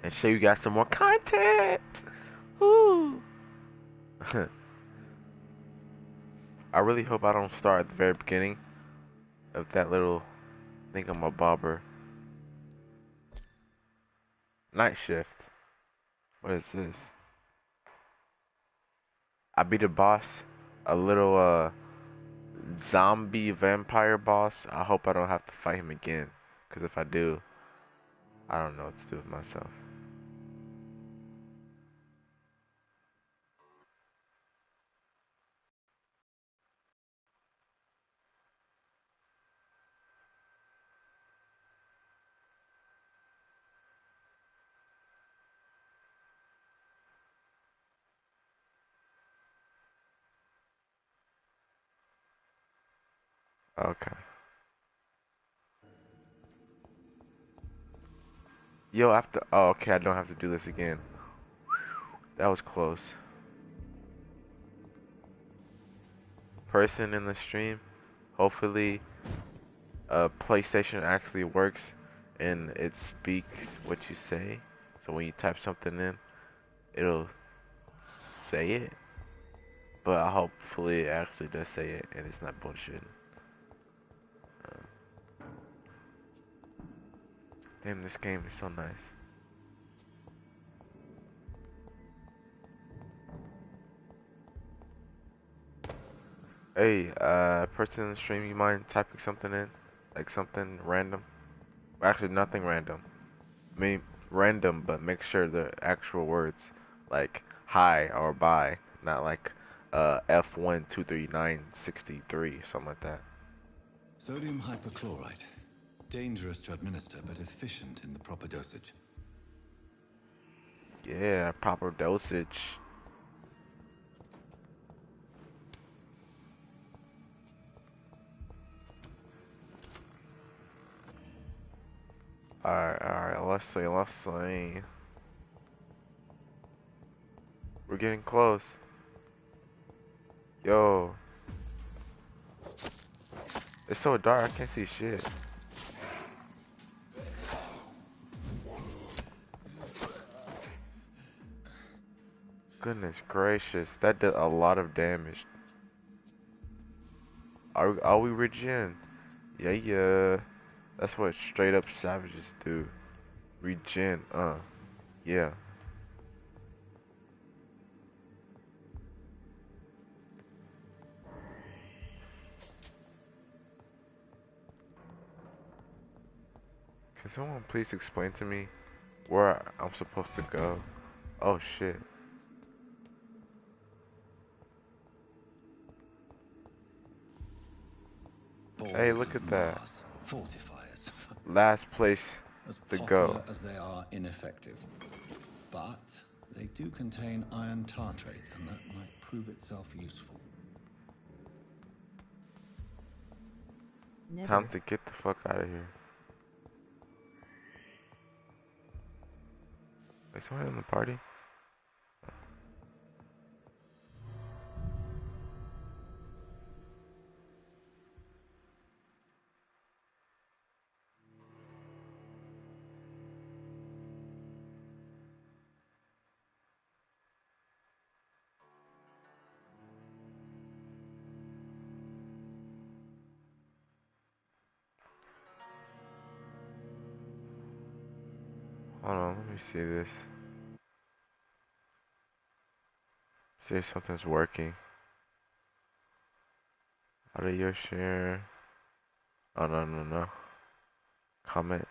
and show you guys some more content. Woo! I really hope I don't start at the very beginning of that little thingamabobber. Night shift. What is this? I beat a boss, a little zombie vampire boss. I hope I don't have to fight him again, because if I do, I don't know what to do with myself. Okay. Yo, after. Oh, okay. I don't have to do this again. That was close. Person in the stream. Hopefully, PlayStation actually works and it speaks what you say. So when you type something in, it'll say it. But hopefully it actually does say it and it's not bullshit. Damn, this game is so nice. Hey, person in the stream, you mind typing something in? Like something random? Actually, nothing random. I mean, random, but make sure the actual words, like hi or bye, not like F123963, something like that. Sodium hypochlorite. Dangerous to administer, but efficient in the proper dosage. Yeah, proper dosage. Alright, let's see. We're getting close. Yo. It's so dark, I can't see shit. Goodness gracious, that did a lot of damage. Are we regen? Yeah, yeah. That's what straight up savages do. Regen, yeah. Can someone please explain to me where I'm supposed to go? Oh shit. Hey, Balls look of at that. Mars. Fortifiers. Last place As to popular go. as they are ineffective. But they do contain iron tartrate, and that might prove itself useful. Never. Time to get the fuck out of here. Is someone in the party? Hold on, let me see this. See if something's working. Audio share. Oh no no no. Comment.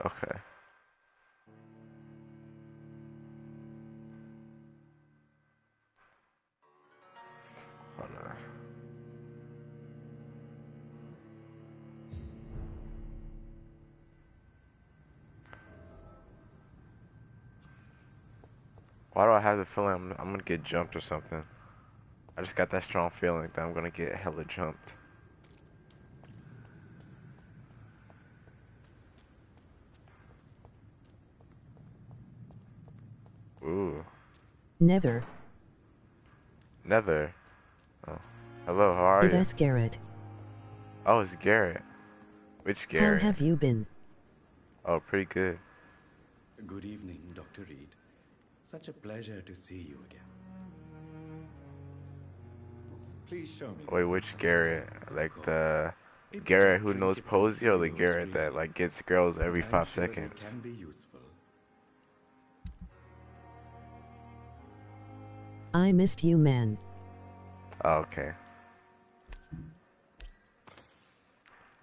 Okay. Hold on. Why do I have the feeling I'm gonna get jumped or something? I just got that strong feeling that I'm gonna get hella jumped. Ooh. Nether. Nether. Oh. Hello, how are you? It's Garrett. Oh, it's Garrett. Which How Garrett? have you been? Oh, pretty good. Good evening, Dr. Reed. Such a pleasure to see you again. Please show me Wait, what you which have to say, Garrett? of Like course. the It's Garrett just who knows trinkets and Posey, or the curios, Garrett that really. like gets girls every But I'm 5 sure they seconds? can be useful. I missed you, man. Oh, okay.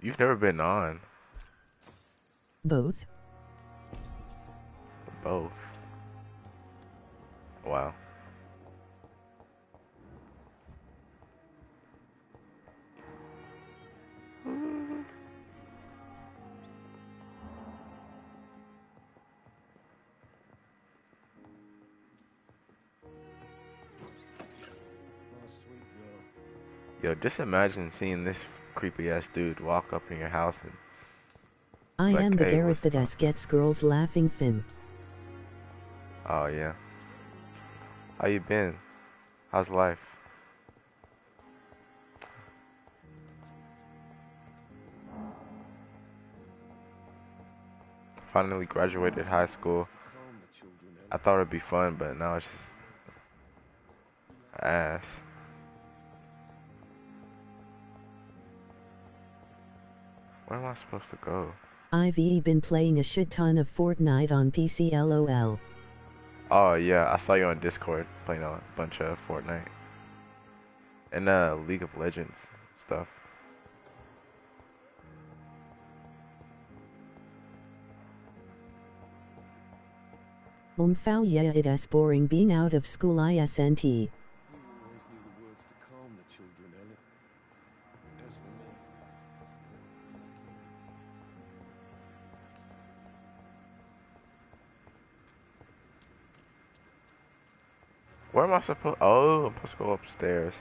You've never been on. Both? Both. Wow. Yo, just imagine seeing this creepy ass dude walk up in your house and I be like, am the hey, Garrett what's up? that gets girls laughing film. Oh yeah. How you been? How's life? Finally graduated high school. I thought it'd be fun, but now it's just ass. Where am I supposed to go? I've been playing a shit ton of Fortnite on PC LOL. Oh yeah, I saw you on Discord playing a bunch of Fortnite and League of Legends stuff. Foul yeah it is boring being out of school isn't. You always knew the words to calm the children, Elliot. As for me, Where am I supposed? Oh, I'm supposed to go upstairs.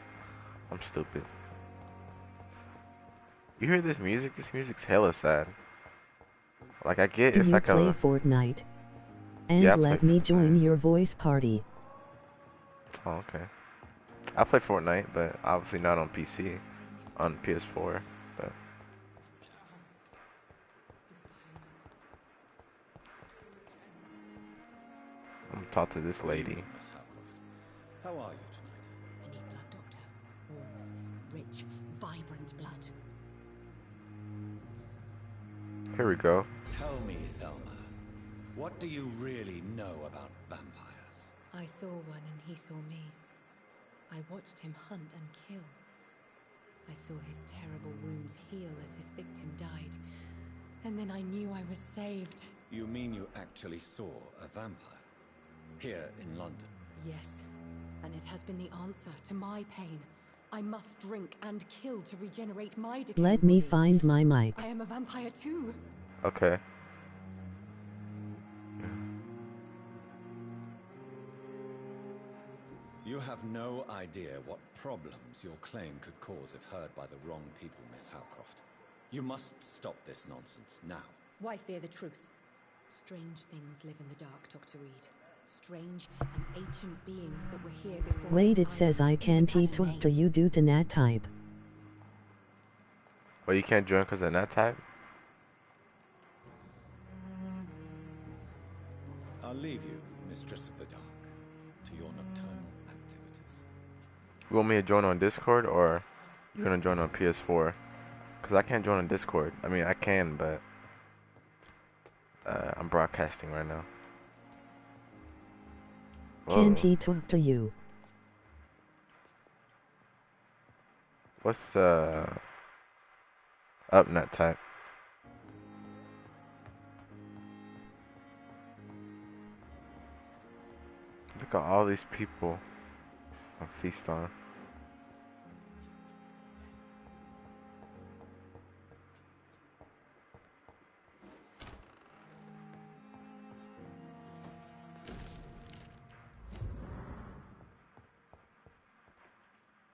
I'm stupid. You hear this music? This music's hella sad. Like I get Do it's you like play a Fortnite? And yeah. I play let me join Fortnite. your voice party. Oh, okay. I play Fortnite, but obviously not on PC. On PS4, but I'm gonna talk to this Good lady. evening, Miss Howcroft. How are you tonight? I need blood, Doctor. Warm, rich, vibrant blood. Here we go. Tell me, Thelma, what do you really know about vampires? I saw one and he saw me. I watched him hunt and kill. I saw his terrible wounds heal as his victim died. And then I knew I was saved. You mean you actually saw a vampire? Here in London? Yes. And it has been the answer to my pain. I must drink and kill to regenerate my decaying Let me body. find my mic. I am a vampire too. Okay. You have no idea what problems your claim could cause if heard by the wrong people, Miss Howcroft. You must stop this nonsense now. Why fear the truth? Strange things live in the dark, Dr. Reed. Strange and ancient beings that were here before. Wait, this it says island I can't even had a talk to name. you due to nat type. Well, you can't join because of that type. I'll leave you, Mistress of the Dark, to your nocturnal activities. You want me to join on Discord, or you gonna join on PS4? Cause I can't join on Discord. I mean, I can, but I'm broadcasting right now. Whoa. Can't he talk to you? What's up, nut type? Look at all these people I feast on.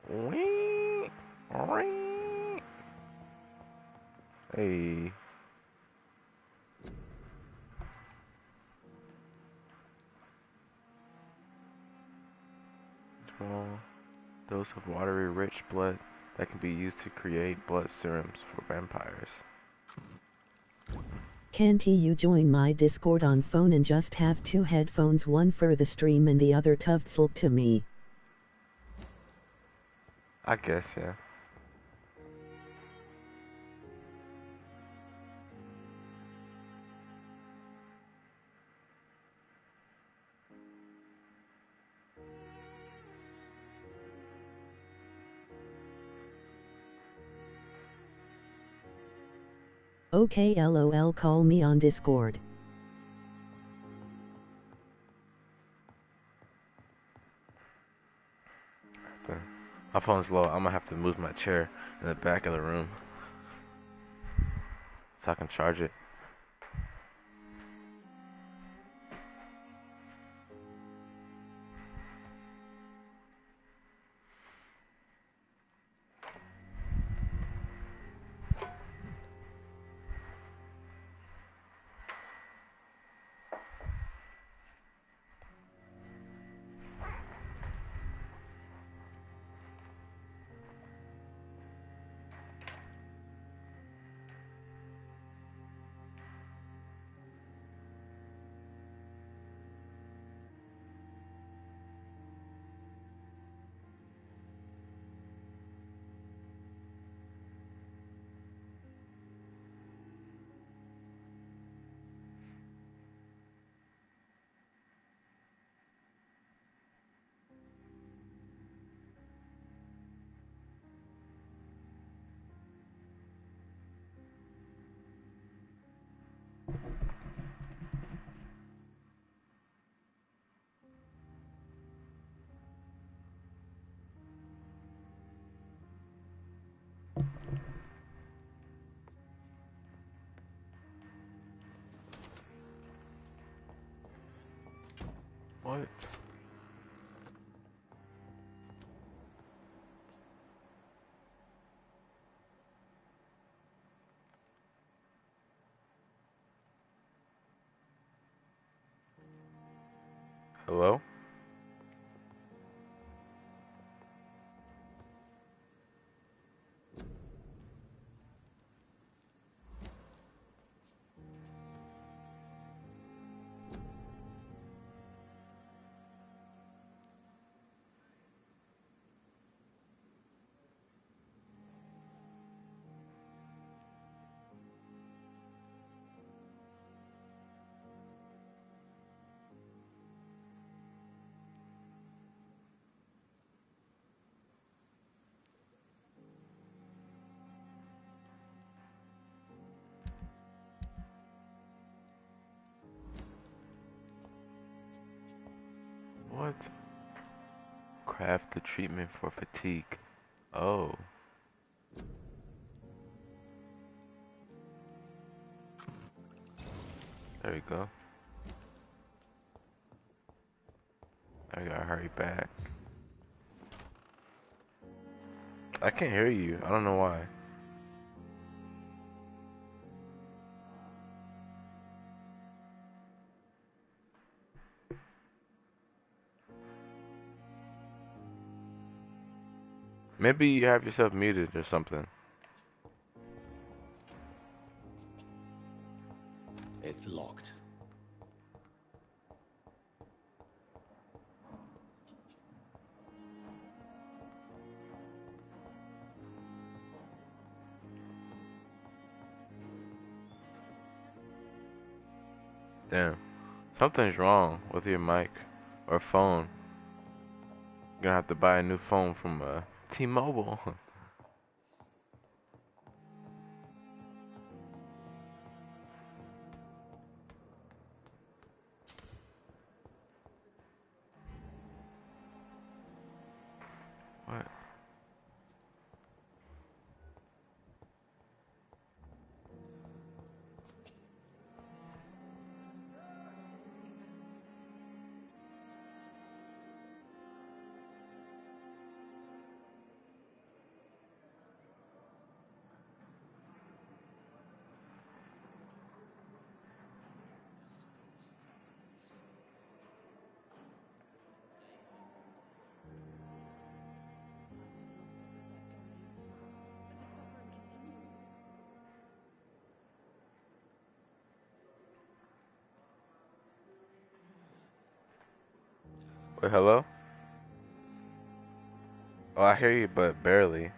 Wee, wee. Hey. Draw dose of watery, rich blood that can be used to create blood serums for vampires. Can't you join my Discord on phone and just have two headphones, one for the stream and the other tuftsel to me? I guess, yeah. Okay, lol, call me on Discord. My phone's low. I'm gonna have to move my chair in the back of the room so I can charge it. What? Hello? What? Craft the treatment for fatigue. Oh. There you go. I gotta hurry back. I can't hear you. I don't know why. Maybe you have yourself muted or something. It's locked. Damn. Something's wrong with your mic or phone. You're gonna have to buy a new phone from T-Mobile. What? Wait, hello? Oh, I hear you, but barely.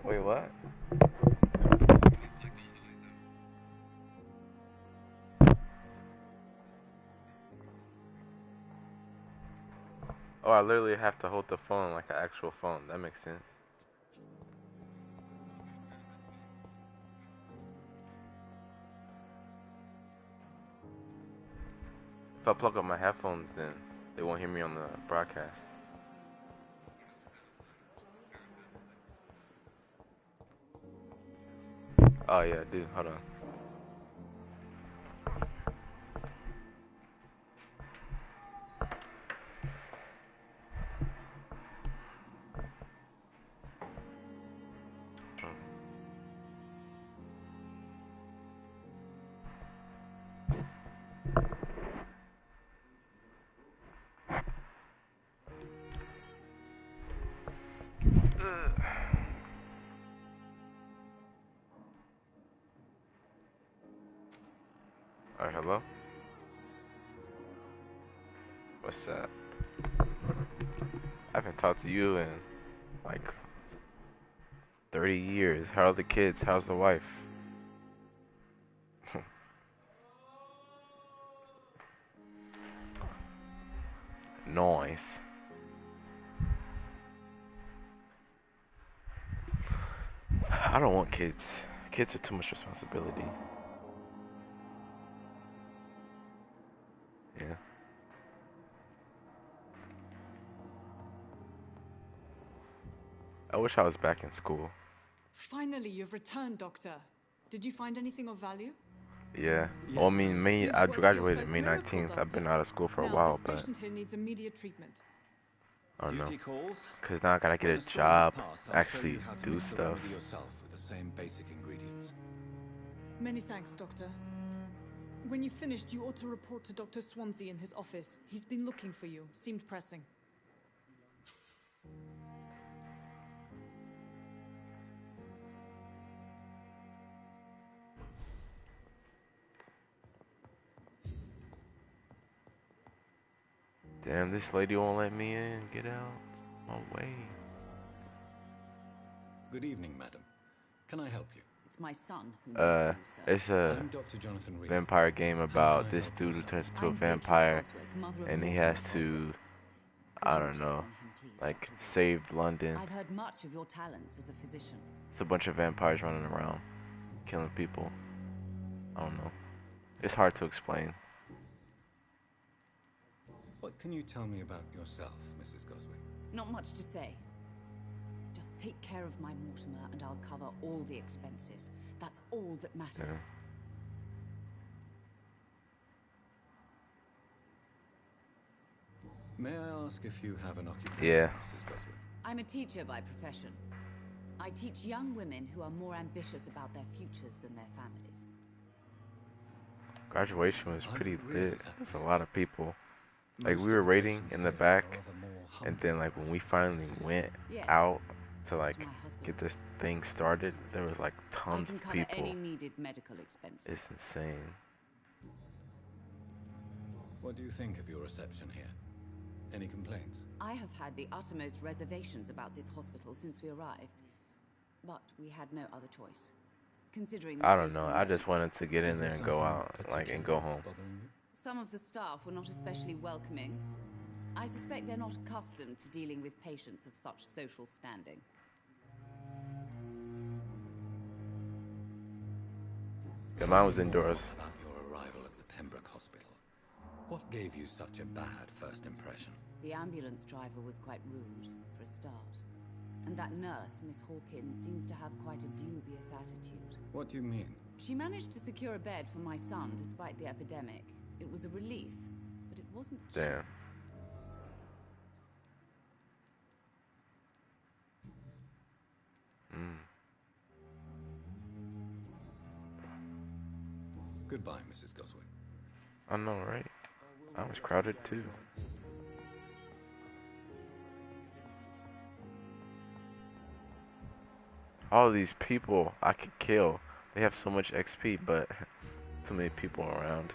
Wait, what? Oh, I literally have to hold the phone like an actual phone. That makes sense. If I plug up my headphones, then they won't hear me on the broadcast. Oh, yeah, dude. Hold on. Alright, hello? What's up? I haven't talked to you in like 30 years. How are the kids? How's the wife? Nice. I don't want kids. Kids are too much responsibility. Yeah. I wish I was back in school. Finally, you've returned, Doctor. Did you find anything of value? Yeah. Yes, Well, I mean, nurse. May You've I worked your graduated first May miracle, 19th. I've been Doctor. out of school for a Now, while, this but patient here needs immediate treatment. I don't know. Duty calls? Cause now I gotta get When a the storm is job, past, I'll show actually you how to do mix the stuff. remedy yourself with the same basic ingredients. Many thanks, Doctor. When you finished, you ought to report to Dr. Swansea in his office. He's been looking for you. Seemed pressing. Damn, this lady won't let me in. Get out my way. Good evening, madam. Can I help you? It's my son who needs you, sir. It's a I'm Dr. Jonathan Reed. vampire game How about can I this help dude you, who sir? turns into a I'm Beatrice vampire, Goswick, mother of and he Mortimer has to, Goswick. Could I you don't check know, on him, please, like Dr. Reed? save London. I've heard much of your talents as a physician. It's a bunch of vampires running around, killing people. I don't know. It's hard to explain. What can you tell me about yourself, Mrs. Goswick? Not much to say. Just take care of my Mortimer and I'll cover all the expenses. That's all that matters. Yeah. May I ask if you have an occupation, Yeah. Mrs. Goswick? I'm a teacher by profession. I teach young women who are more ambitious about their futures than their families. Graduation was I'm pretty really lit. that There's a pleased. lot of people. Like Most we of were the raiding patients in the here back, are of a more and humble then like when we birth finally races. went Yes. out to Thanks like to my husband. get this thing started, there was like I tons can of cover people. any needed medical expenses. It's insane. What do you think of your reception here? Any complaints? I have had the uttermost reservations about this hospital since we arrived, but we had no other choice. Considering the I don't state know. of I just emergency. wanted to get Is in there there and go something out, like, and go particular home. that's bothering you? Some of the staff were not especially welcoming. I suspect they're not accustomed to dealing with patients of such social standing. Yeah, mine was Tell me more indoors. about your arrival at the Pembroke Hospital. What gave you such a bad first impression? The ambulance driver was quite rude, for a start. And that nurse, Miss Hawkins, seems to have quite a dubious attitude. What do you mean? She managed to secure a bed for my son despite the epidemic. It was a relief, but it wasn't cheap. Damn. Mm. Goodbye, Mrs. Goswick. I know, right? I was crowded too. All these people I could kill. They have so much XP, but Too many people around.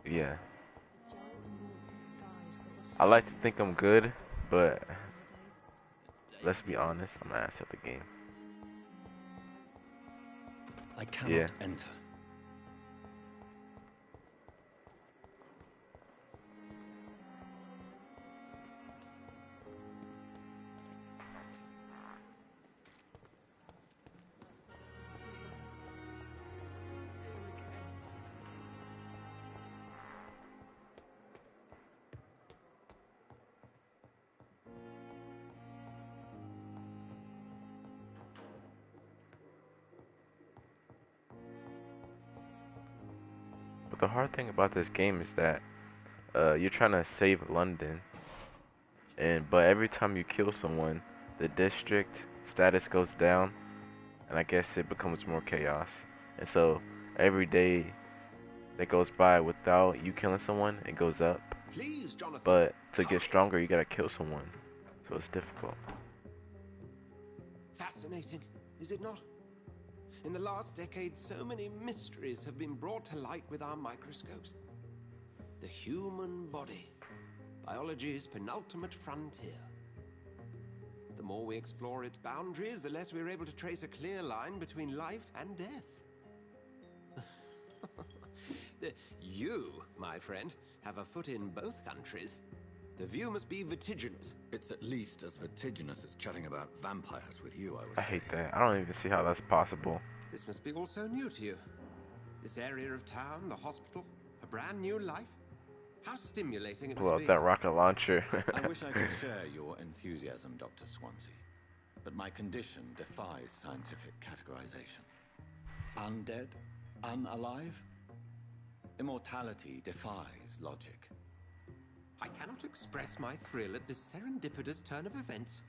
Yeah. I like to think I'm good, but let's be honest, I'm ass at the game. I cannot Yeah. enter. But the hard thing about this game is that you're trying to save London, but every time you kill someone, the district status goes down, and I guess it becomes more chaos. And so every day that goes by without you killing someone, it goes up. Please, Jonathan. But to get stronger, you gotta kill someone, so it's difficult. Fascinating, is it not? In the last decade, so many mysteries have been brought to light with our microscopes. The human body, biology's penultimate frontier. The more we explore its boundaries, the less we're able to trace a clear line between life and death. You, my friend, have a foot in both countries. The view must be vertiginous. It's at least as vertiginous as chatting about vampires with you, I would I say. hate that. I don't even see how that's possible. This must be all so new to you. This area of town, the hospital, a brand new life. How stimulating it Pull must out be. that rocket launcher. I wish I could share your enthusiasm, Dr. Swansea, but my condition defies scientific categorization. Undead? Unalive? Immortality defies logic. I cannot express my thrill at this serendipitous turn of events.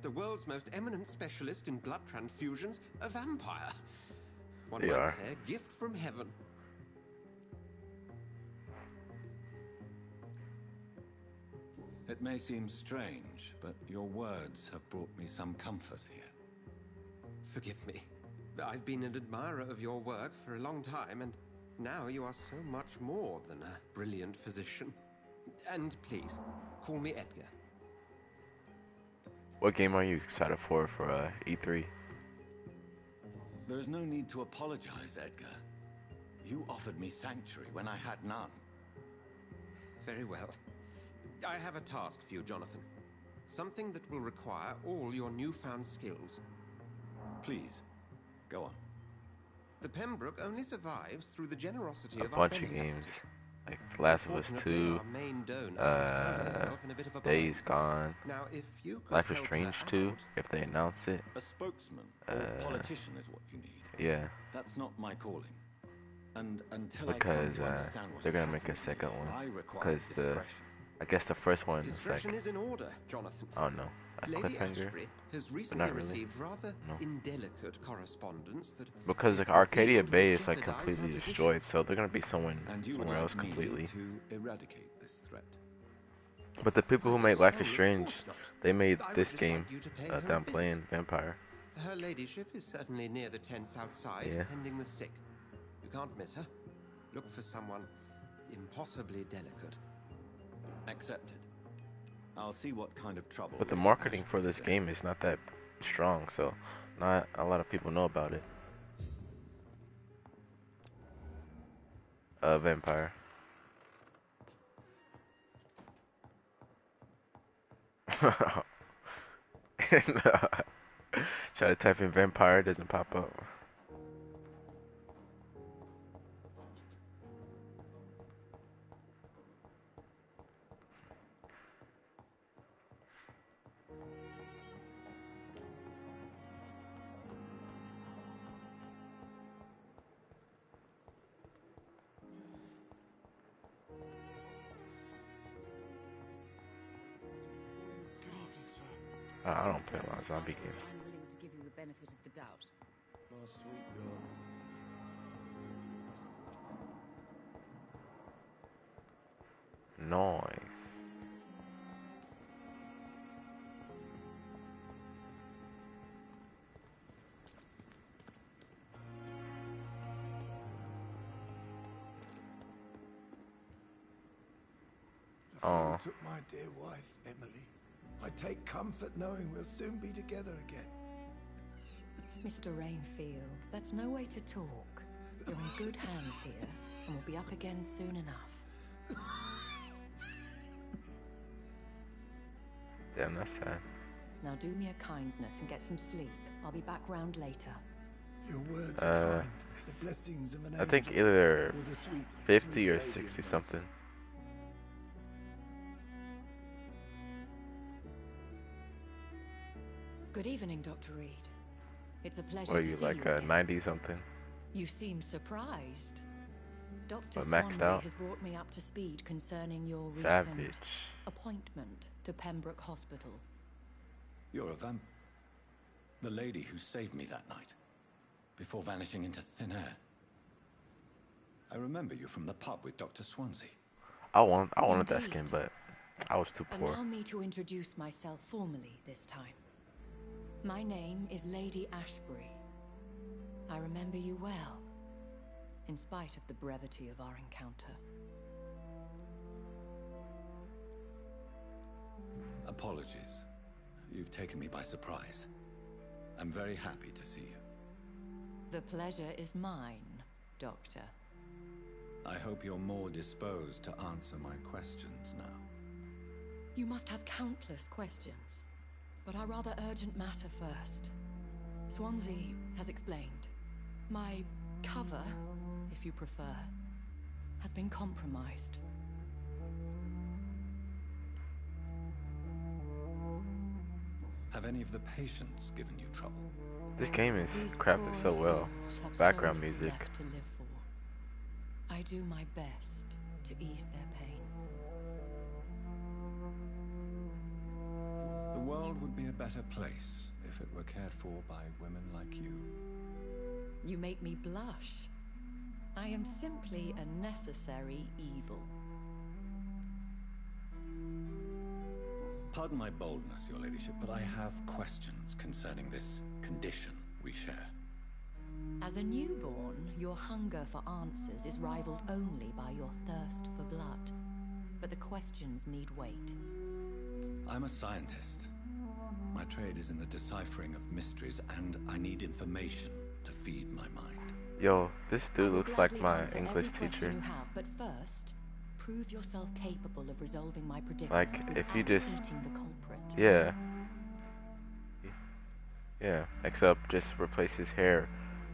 The world's most eminent specialist in blood transfusions, a vampire. One They might are. say a gift from heaven. It may seem strange, but your words have brought me some comfort here. Forgive me. I've been an admirer of your work for a long time, and now you are so much more than a brilliant physician. And please, call me Edgar. What game are you excited for E3? There is no need to apologize, Edgar. You offered me sanctuary when I had none. Very well. I have a task for you, Jonathan. Something that will require all your newfound skills. Please, go on. The Pembroke only survives through the generosity A of our bunch of benefactors. games. Like The Last of Us Unfortunately, 2, our main donor has found herself in a bit of a bind. Days Gone, Now, if you could Life is help Strange her 2, out, if they announce it. A spokesman or politician is what you need. Yeah, That's not my calling. And until I because come to understand what they're has gonna make a happened to second me, one. I require Because discretion. I guess the first one is like, discretion is in order, Jonathan. I don't know, a Lady cliffhanger. Ashbury has recently not really. received rather No. indelicate correspondence that Because if like Arcadia revealed, Bay would is like jeopardize her completely position. destroyed, so they're gonna be somewhere And you would somewhere like else me completely. to eradicate this threat. But the people who Why, made this- Life oh, is of Strange, course not. they made I would this just game like you to pay that her a I'm playing, Vampire. Her ladyship is certainly near the tents outside, Yeah. tending the sick. You can't miss her. Look for someone impossibly delicate. Accepted. I'll see what kind of trouble. But the Lady marketing for Ashbury this is in. game is not that strong, so not a lot of people know about it. Vampire. And, try to type in vampire, it doesn't pop up. I don't play a lot of zombie games. I'm willing to give you the benefit of the doubt. My sweet girl. Noise. Oh, took my dear wife, Emily. I take comfort knowing we'll soon be together again. Mr. Rainfield, that's no way to talk. You're in good hands here, and we'll be up again soon enough. damn, that's sad. Now do me a kindness and get some sleep. I'll be back round later. Your words are kind. The blessings of an I think angel, either or the sweet, 50 sweet or lady of 60 mercy. something. Good evening, Dr. Reed. It's a pleasure What are to you, see like you again. 90 something? You seem surprised. Dr. But maxed Swansea out. has brought me up to speed concerning your Savage. recent appointment to Pembroke Hospital. You're a vamp. The lady who saved me that night, before vanishing into thin air. I remember you from the pub with Dr. Swansea. I wanted that Indeed. skin, but I was too poor. Allow me to introduce myself formally this time. My name is Lady Ashbury. I remember you well, in spite of the brevity of our encounter. Apologies. You've taken me by surprise. I'm very happy to see you. The pleasure is mine, Doctor. I hope you're more disposed to answer my questions now. You must have countless questions, but our rather urgent matter first. Swansea has explained. My cover, if you prefer, has been compromised. Have any of the patients given you trouble? This game is These crafted so poor well. souls have Background so little music. left to live for. I do my best to ease their pain. The world would be a better place if it were cared for by women like you. You make me blush. I am simply a necessary evil. Pardon my boldness, your ladyship, but I have questions concerning this condition we share. As a newborn, your hunger for answers is rivaled only by your thirst for blood. But the questions need weight. I'm a scientist. My trade is in the deciphering of mysteries, and I need information to feed my mind. Yo, this I dude will looks like gladly my answer English every question teacher. you have, but first, prove yourself capable of resolving my predicament Like, if you without just- eating the culprit. Yeah. Yeah, except just replace his hair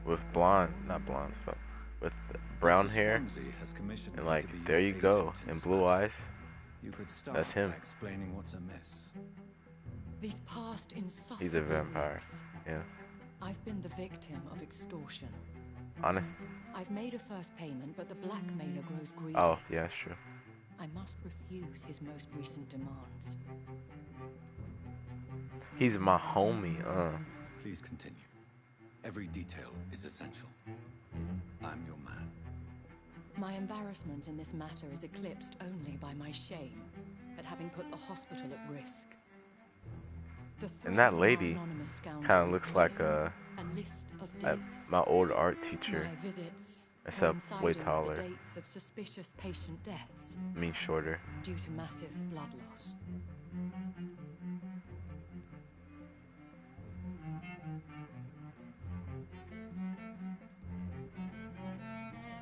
with not blonde, fuck, with brown Dr. hair, Swansea has commissioned and me like, to be there your you go, agent in and this blue matter. eyes. You could start That's him. by explaining what's amiss. These past insufferable He's a vampire. weeks, Yeah. I've been the victim of extortion. Honest. I've made a first payment, but the blackmailer grows greedy. Oh, yeah, that's true. I must refuse his most recent demands. He's my homie, Please continue. Every detail is essential. I'm your man. My embarrassment in this matter is eclipsed only by my shame at having put the hospital at risk. The And that threat from our lady anonymous scoundrel kind of is looks like clear. A list of dates. my old art teacher, My visits except way coinciding with taller. the dates of suspicious patient deaths I mean shorter. due to massive blood loss.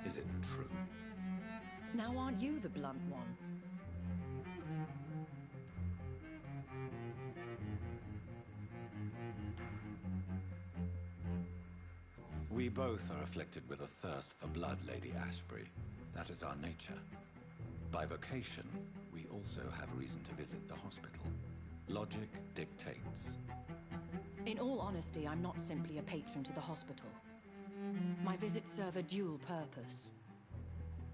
Is it true? Now aren't you the blunt one? We both are afflicted with a thirst for blood, Lady Ashbury. That is our nature. By vocation, we also have reason to visit the hospital. Logic dictates. In all honesty, I'm not simply a patron to the hospital. My visits serve a dual purpose.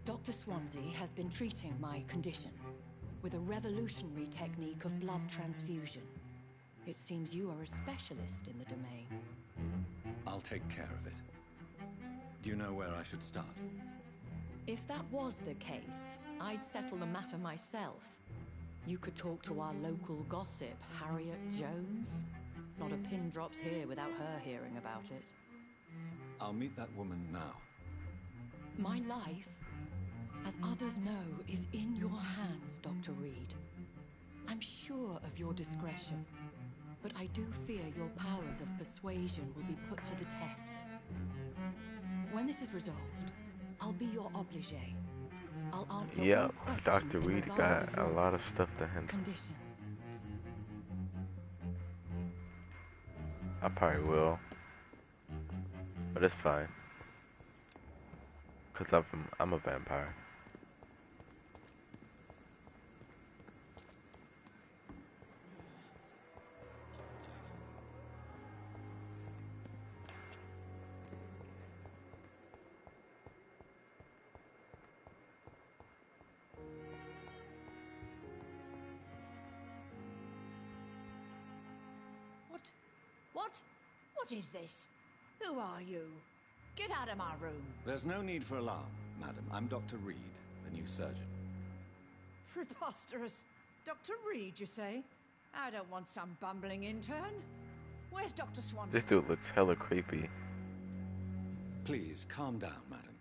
Dr. Swansea has been treating my condition with a revolutionary technique of blood transfusion. It seems you are a specialist in the domain. I'll take care of it. Do you know where I should start? If that was the case, I'd settle the matter myself. You could talk to our local gossip, Harriet Jones. Not a pin drops here without her hearing about it. I'll meet that woman now. My life as others know, is in your hands, Dr. Reed. I'm sure of your discretion, but I do fear your powers of persuasion will be put to the test. When this is resolved, I'll be your obligé. I'll answer all Yep, questions Dr. in Reed regards got of a your lot of stuff to handle. condition. I probably will, but it's fine, cause I'm a vampire. What is this? Who are you? Get out of my room. There's no need for alarm, madam. I'm Dr. Reed, the new surgeon. Preposterous. Dr. Reed, you say? I don't want some bumbling intern. Where's Dr. Swanson? This dude looks hella creepy. Please, calm down, madam.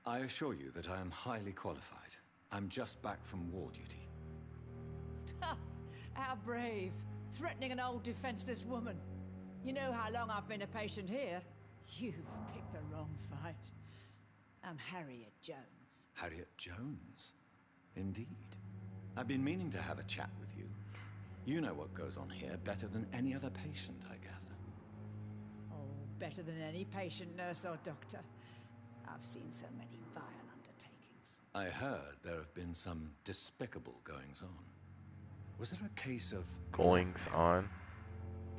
I assure you that I am highly qualified. I'm just back from war duty. How brave. Threatening an old defenseless woman. You know how long I've been a patient here? You've picked the wrong fight. I'm Harriet Jones. Harriet Jones? Indeed. I've been meaning to have a chat with you. You know what goes on here better than any other patient, I gather. Oh, better than any patient, nurse, or doctor. I've seen so many vile undertakings. I heard there have been some despicable goings-on. Was there a case of... Goings-on?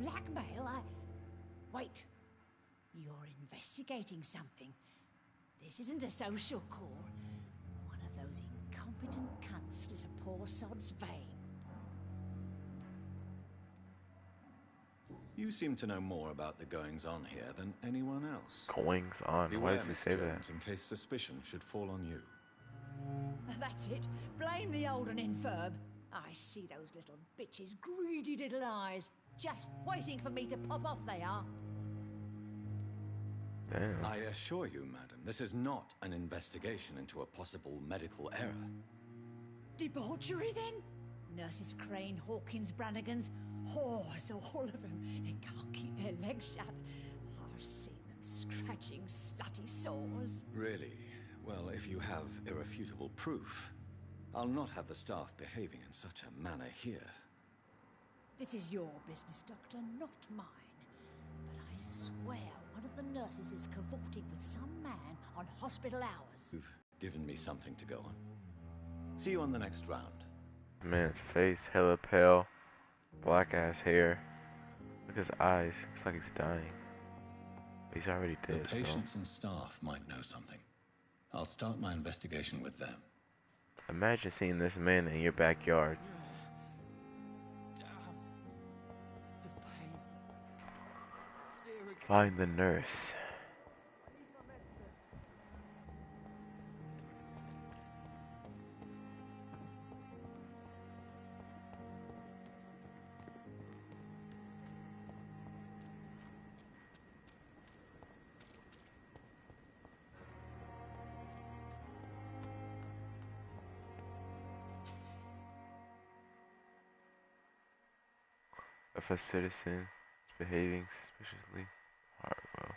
Blackmail? Wait. You're investigating something. This isn't a social call. One of those incompetent cunts slit a poor sod's vein. You seem to know more about the goings-on here than anyone else. Goings-on? Why Beware, does he Miss say Jones, that? in case suspicion should fall on you. That's it. Blame the old and infirm. I see those little bitches' greedy little eyes. Just waiting for me to pop off, they are. Damn. I assure you, madam, this is not an investigation into a possible medical error. Debauchery, then? Nurses Crane, Hawkins, Brannigans, whores, all of them. They can't keep their legs shut. I've seen them scratching slutty sores. Really? Well, if you have irrefutable proof, I'll not have the staff behaving in such a manner here. This is your business, Doctor, not mine. But I swear one of the nurses is cavorting with some man on hospital hours. You've given me something to go on. See you on the next round. Man's face, hella pale, black ass hair. Look at his eyes. Looks like he's dying. He's already dead. The patients and staff might know something. I'll start my investigation with them. Imagine seeing this man in your backyard. Find the nurse. If a citizen is behaving suspiciously, Hartwell.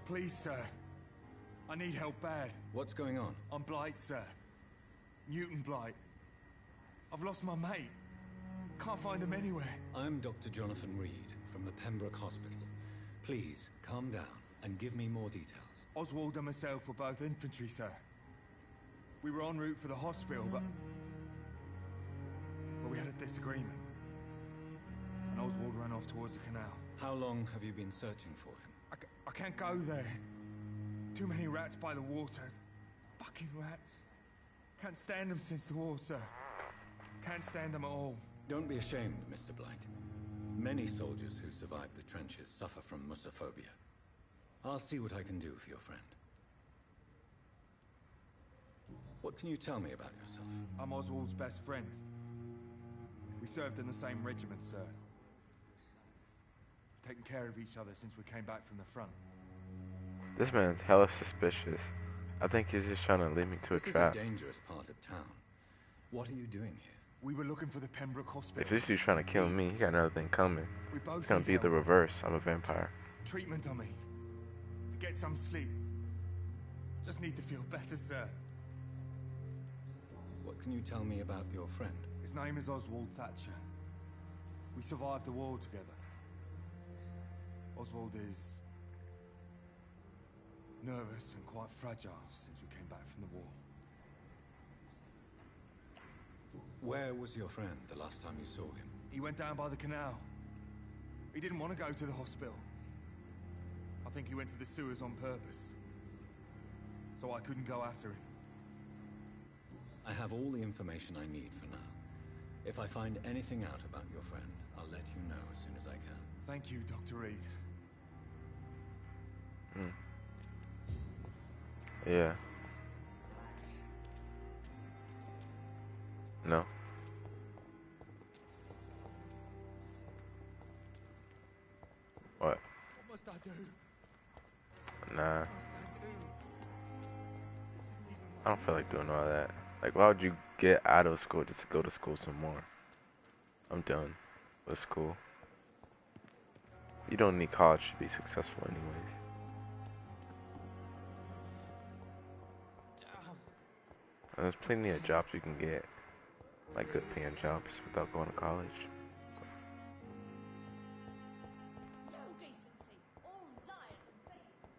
Please, sir. I need help bad. What's going on? I'm Blight, sir. Newton Blight. I've lost my mate. Can't find him anywhere. I'm Dr. Jonathan Reed from the Pembroke Hospital. Please, calm down and give me more details. Oswald and myself were both infantry, sir. We were en route for the hospital, but we had a disagreement. And Oswald ran off towards the canal. How long have you been searching for him? I can't go there. Too many rats by the water. Fucking rats. Can't stand them since the war, sir. Can't stand them at all. Don't be ashamed, Mr. Blight. Many soldiers who survived the trenches suffer from musophobia. I'll see what I can do for your friend. What can you tell me about yourself? I'm Oswald's best friend. We served in the same regiment, sir. We've taken care of each other since we came back from the front. This man's hella suspicious. I think he's just trying to lead me to a This trap. is a dangerous part of town. What are you doing here? We were looking for the Pembroke Hospital. If this dude's trying to kill me, he got another thing coming. We both It's gonna need be the help. reverse. I'm a vampire. Treatment on me. To get some sleep. Just need to feel better, sir. What can you tell me about your friend? His name is Oswald Thatcher. We survived the war together. Oswald is nervous and quite fragile since we came back from the war. Where was your friend the last time you saw him? He went down by the canal. He didn't want to go to the hospital. I think he went to the sewers on purpose. So I couldn't go after him. I have all the information I need for now. If I find anything out about your friend, I'll let you know as soon as I can. Thank you, Dr. Reed. Yeah. No. What? What must I do? Nah. What must I do? This isn't even I don't feel like doing all that. Like, why would you get out of school just to go to school some more? I'm done with school. You don't need college to be successful anyways. And there's plenty of jobs you can get. Like good paying jobs without going to college. No decency. All liars and thieves.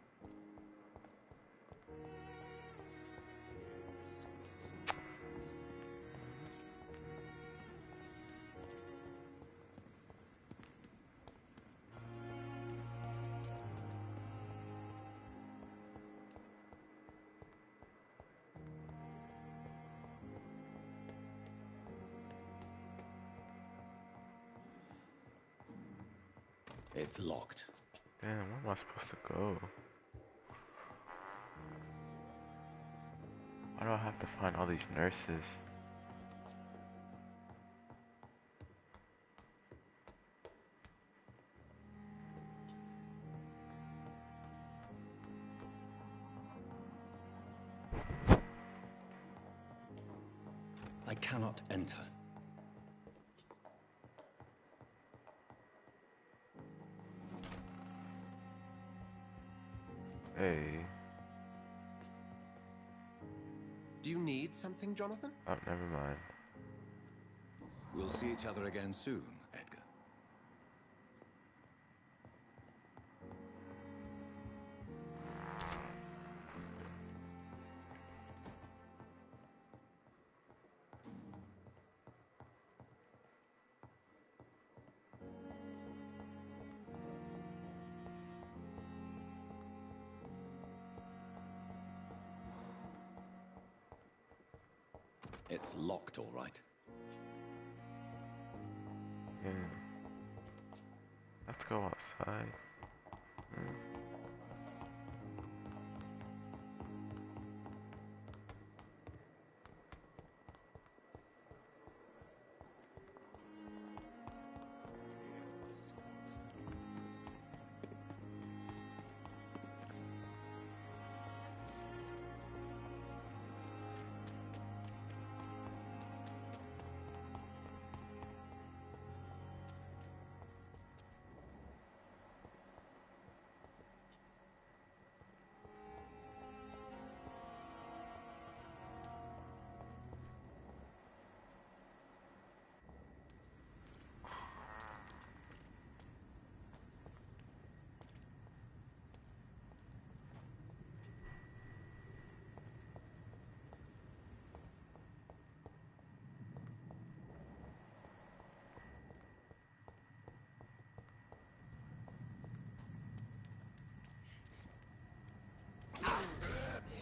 It's locked. Damn, where am I supposed to go? Why do I have to find all these nurses? I cannot enter. Hey. Do you need something, Jonathan? Oh, never mind. We'll see each other again soon, Edgar. It's locked, all right. Yeah. Let's go outside.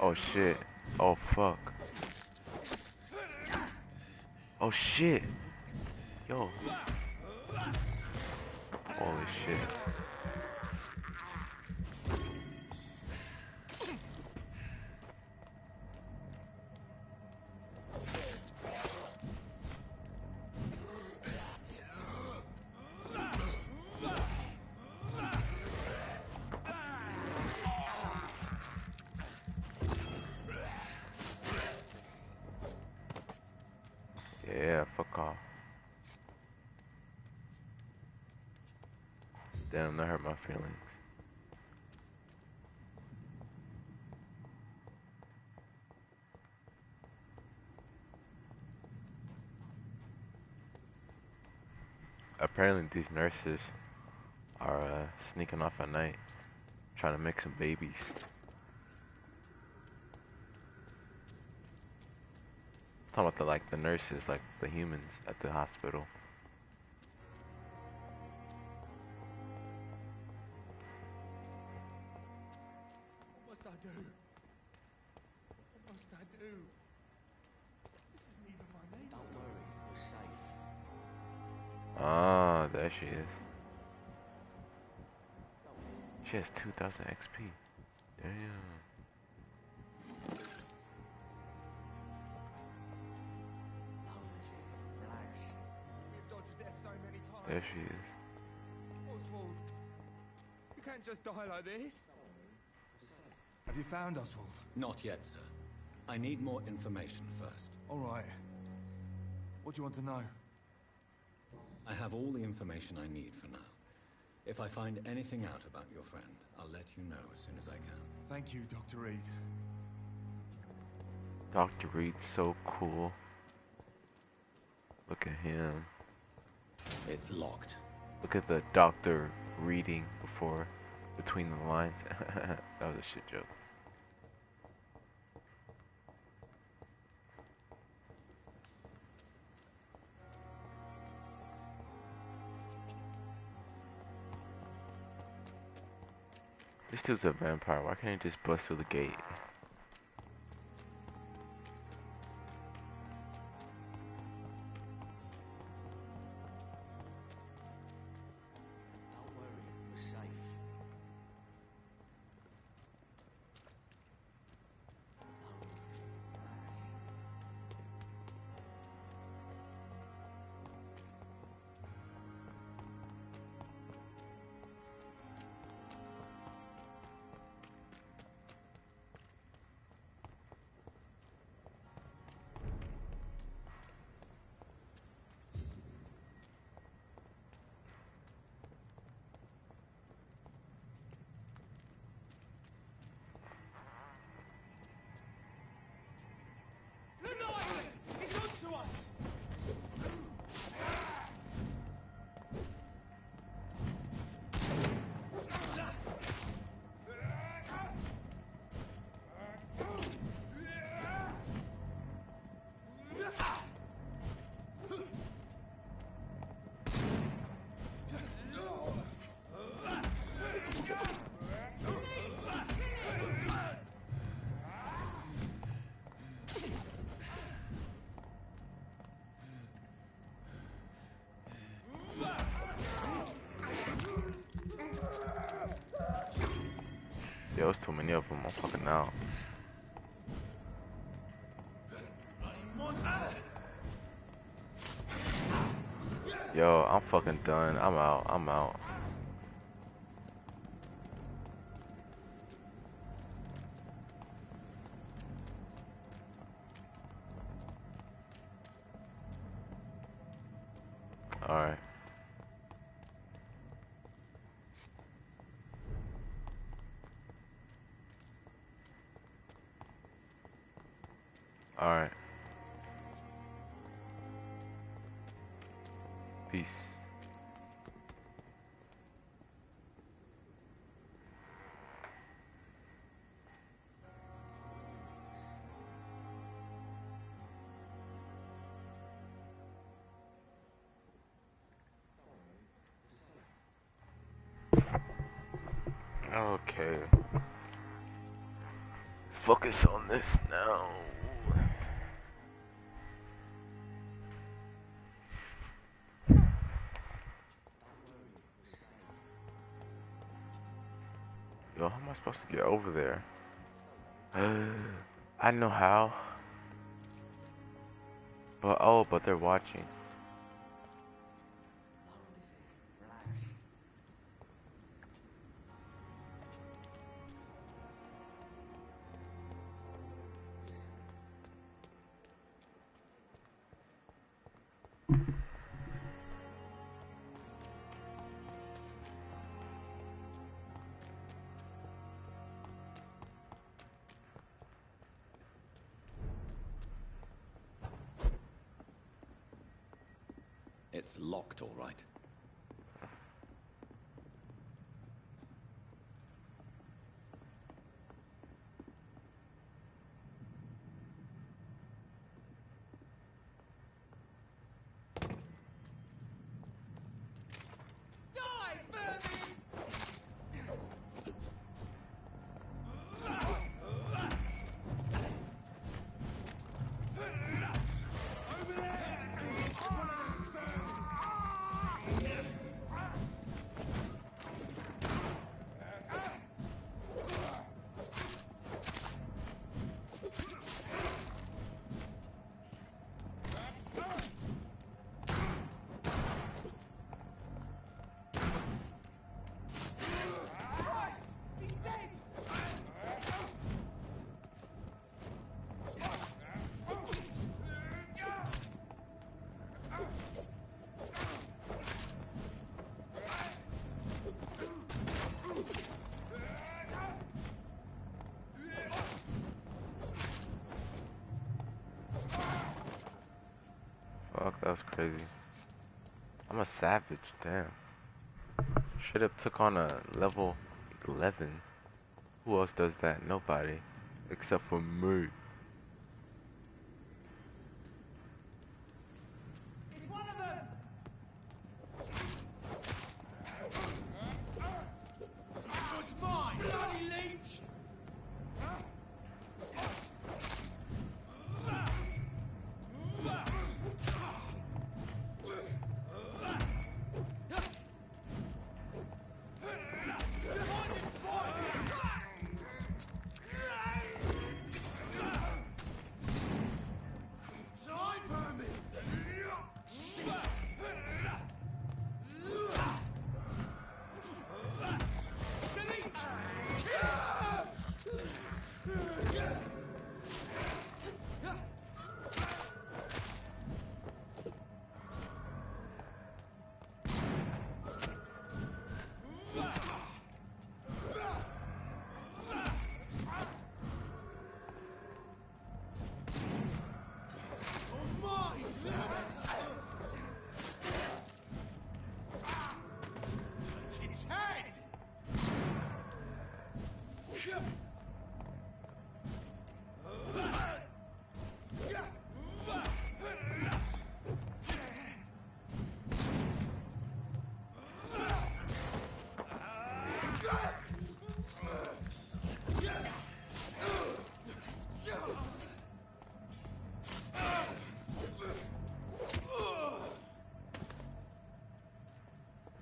Oh shit. Oh fuck. Oh shit. Yo. Holy shit. Damn, that hurt my feelings. Apparently these nurses are sneaking off at night, trying to make some babies. Talking about the nurses, like the humans at the hospital. What must I do? What must I do? This isn't even my name. Don't worry, we're safe. Ah, there she is. She has 2,000 XP. Damn. No one is here. Relax. We've dodged death so many times. There she is. Oswald, you can't just die like this. Have you found Oswald? Not yet, sir. I need more information first. All right. What do you want to know? I have all the information I need for now. If I find anything out about your friend, I'll let you know as soon as I can. Thank you, Dr. Reed. Dr. Reed's so cool. Look at him. It's locked. Look at the doctor reading before, between the lines. That was a shit joke. This dude's a vampire. Why can't he just bust through the gate? Don't worry, we're safe. No one is here. Relax. He's on to us! Yo, there's too many of them. I'm fucking out. Yo, I'm fucking done. I'm out. I'm out. Alright. Alright. Peace. Okay. Let's focus on this now. Yo, how am I supposed to get over there? I know how. But oh, but they're watching. No one is here. Relax. It's locked, all right. Fuck, that was crazy. I'm a savage, damn. Should have took on a level 11. Who else does that? Nobody. Except for me. It's one of them! It's mine! Bloody leech!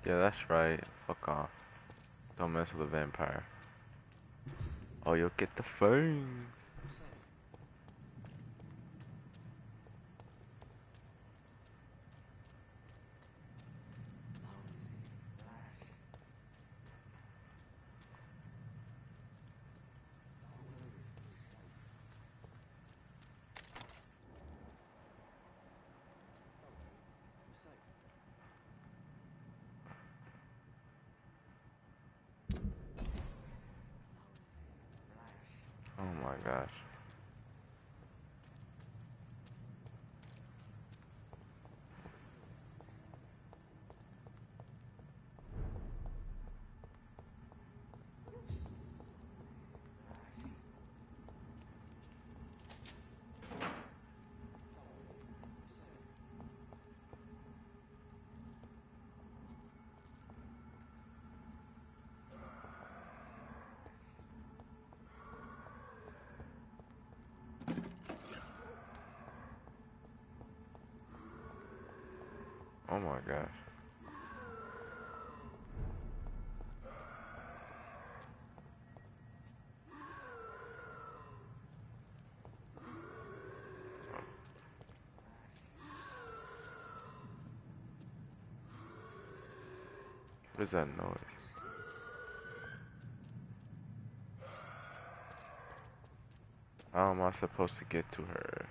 Yeah, that's right. Fuck off. Don't mess with a vampire. Oh, you'll get the fangs. Oh my gosh. Oh my gosh. What is that noise? How am I supposed to get to her?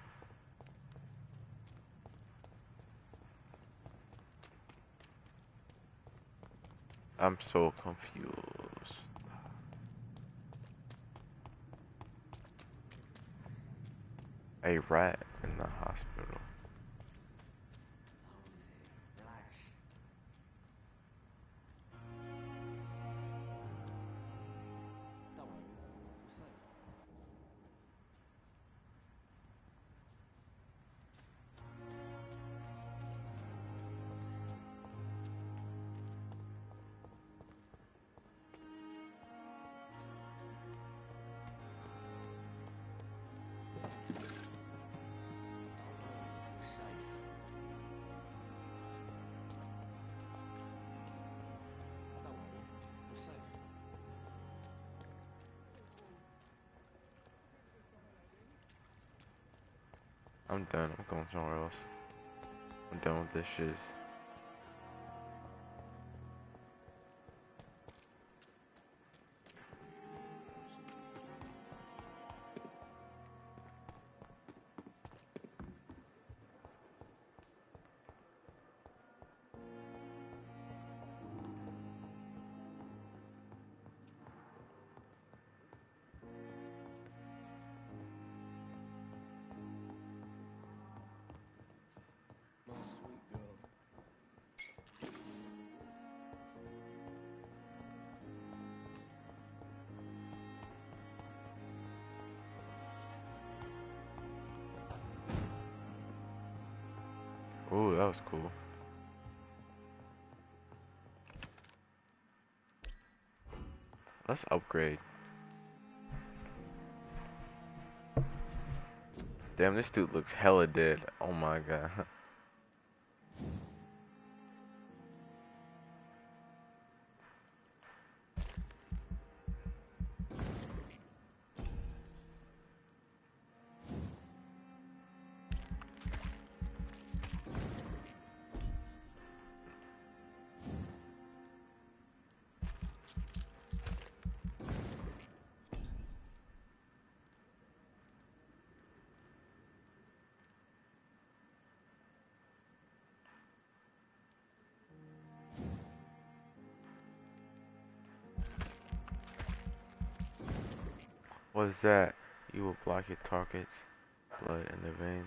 I'm so confused. A rat in the hospital. I'm done. I'm going somewhere else. I'm done with this shit. My sweet girl. Ooh, that was cool. Let's upgrade. Damn, this dude looks hella dead. Oh my god. What is that? You will block your target's blood in their veins,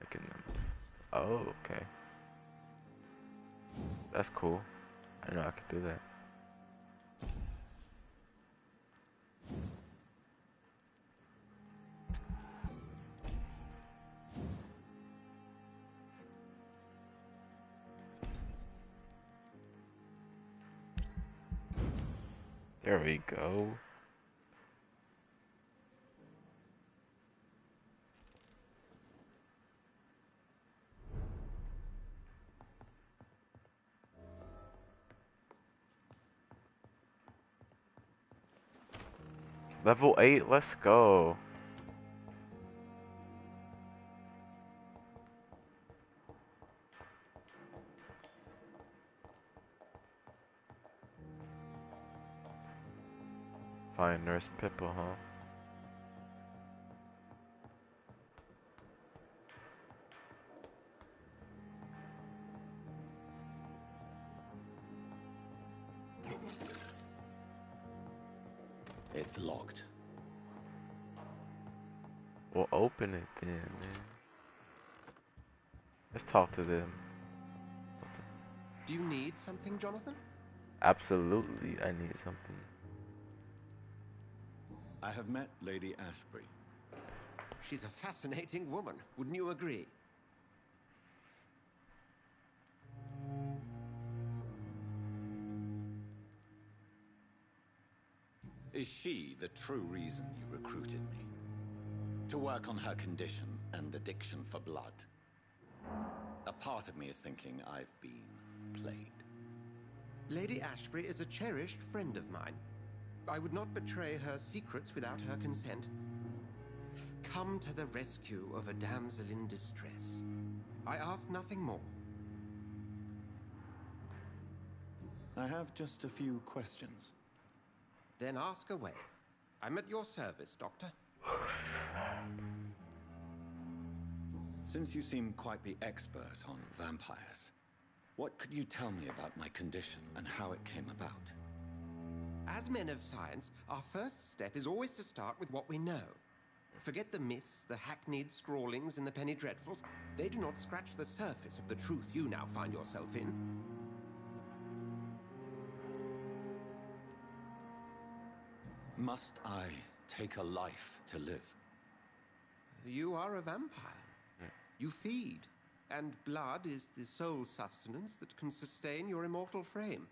making them. Oh, okay. That's cool. I know I can do that. There we go. Level 8, let's go. Find Nurse Pippa, huh? It's locked. We'll open it then, man. Let's talk to them. Do you need something, Jonathan? Absolutely, I need something. I have met Lady Ashbury. She's a fascinating woman, wouldn't you agree? Is she the true reason you recruited me? To work on her condition and addiction for blood? A part of me is thinking I've been played. Lady Ashbury is a cherished friend of mine. I would not betray her secrets without her consent. Come to the rescue of a damsel in distress. I ask nothing more. I have just a few questions. Then ask away. I'm at your service, Doctor. Since you seem quite the expert on vampires, what could you tell me about my condition and how it came about? As men of science, our first step is always to start with what we know. Forget the myths, the hackneyed scrawlings, and the penny dreadfuls. They do not scratch the surface of the truth you now find yourself in. Must I take a life to live? You are a vampire. You feed, and blood is the sole sustenance that can sustain your immortal frame.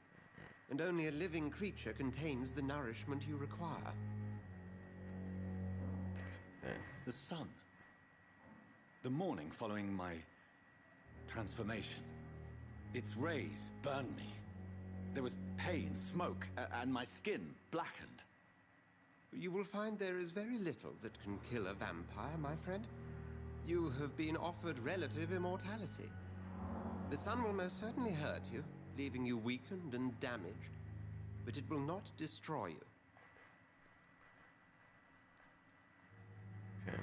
And only a living creature contains the nourishment you require. The sun. The morning following my transformation. Its rays burned me. There was pain, smoke, and my skin blackened. You will find there is very little that can kill a vampire, my friend. You have been offered relative immortality. The sun will most certainly hurt you, leaving you weakened and damaged, but it will not destroy you. Okay.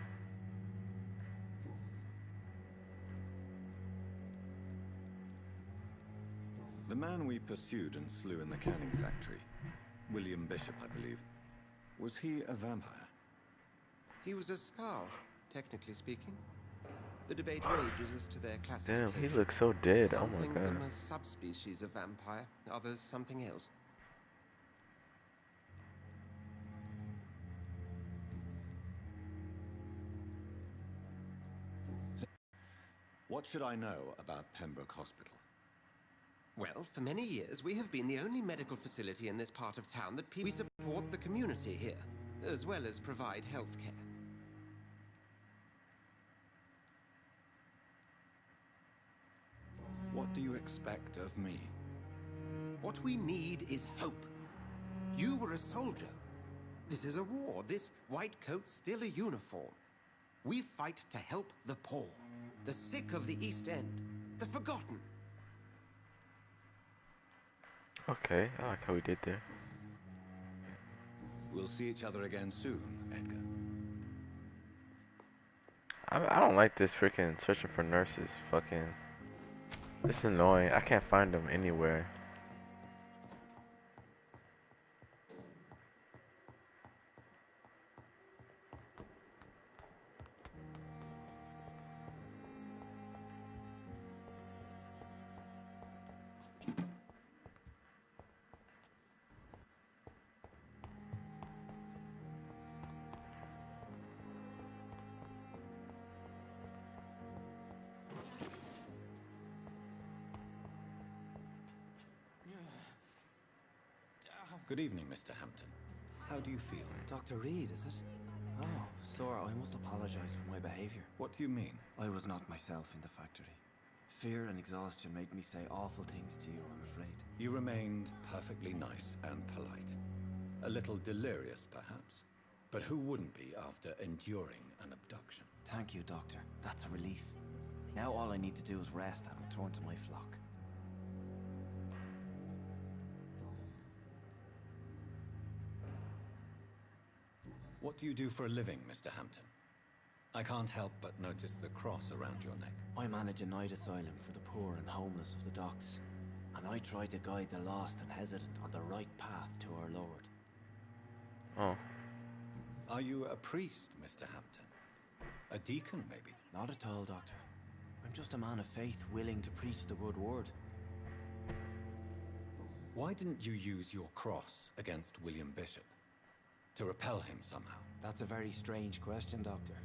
The man we pursued and slew in the canning factory, William Bishop, I believe, was he a vampire? He was a Skald, technically speaking. The debate rages as to their classification. Damn, he looks so dead. Some Oh my think god. them as subspecies of vampire, others something else. What should I know about Pembroke Hospital? Well, for many years, we have been the only medical facility in this part of town that we support the community here, as well as provide health care. What do you expect of me? What we need is hope. You were a soldier. This is a war. This white coat's still a uniform. We fight to help the poor, the sick of the East End, the forgotten. Okay, I like how we did there. We'll see each other again soon, Edgar. I don't like this freaking searching for nurses. Fucking. This is annoying. I can't find them anywhere. Good evening, Mr. Hampton. How do you feel? Dr. Reed, is it? Oh, sir, I must apologize for my behavior. What do you mean? I was not myself in the factory. Fear and exhaustion made me say awful things to you, I'm afraid. You remained perfectly nice and polite. A little delirious, perhaps. But who wouldn't be after enduring an abduction? Thank you, Doctor. That's a relief. Now all I need to do is rest and return to my flock. What do you do for a living, Mr. Hampton? I can't help but notice the cross around your neck. I manage a night asylum for the poor and homeless of the docks, and I try to guide the lost and hesitant on the right path to our Lord. Oh. Are you a priest, Mr. Hampton? A deacon, maybe? Not at all, Doctor. I'm just a man of faith willing to preach the good word. Why didn't you use your cross against William Bishop? To repel him somehow? That's a very strange question, Doctor.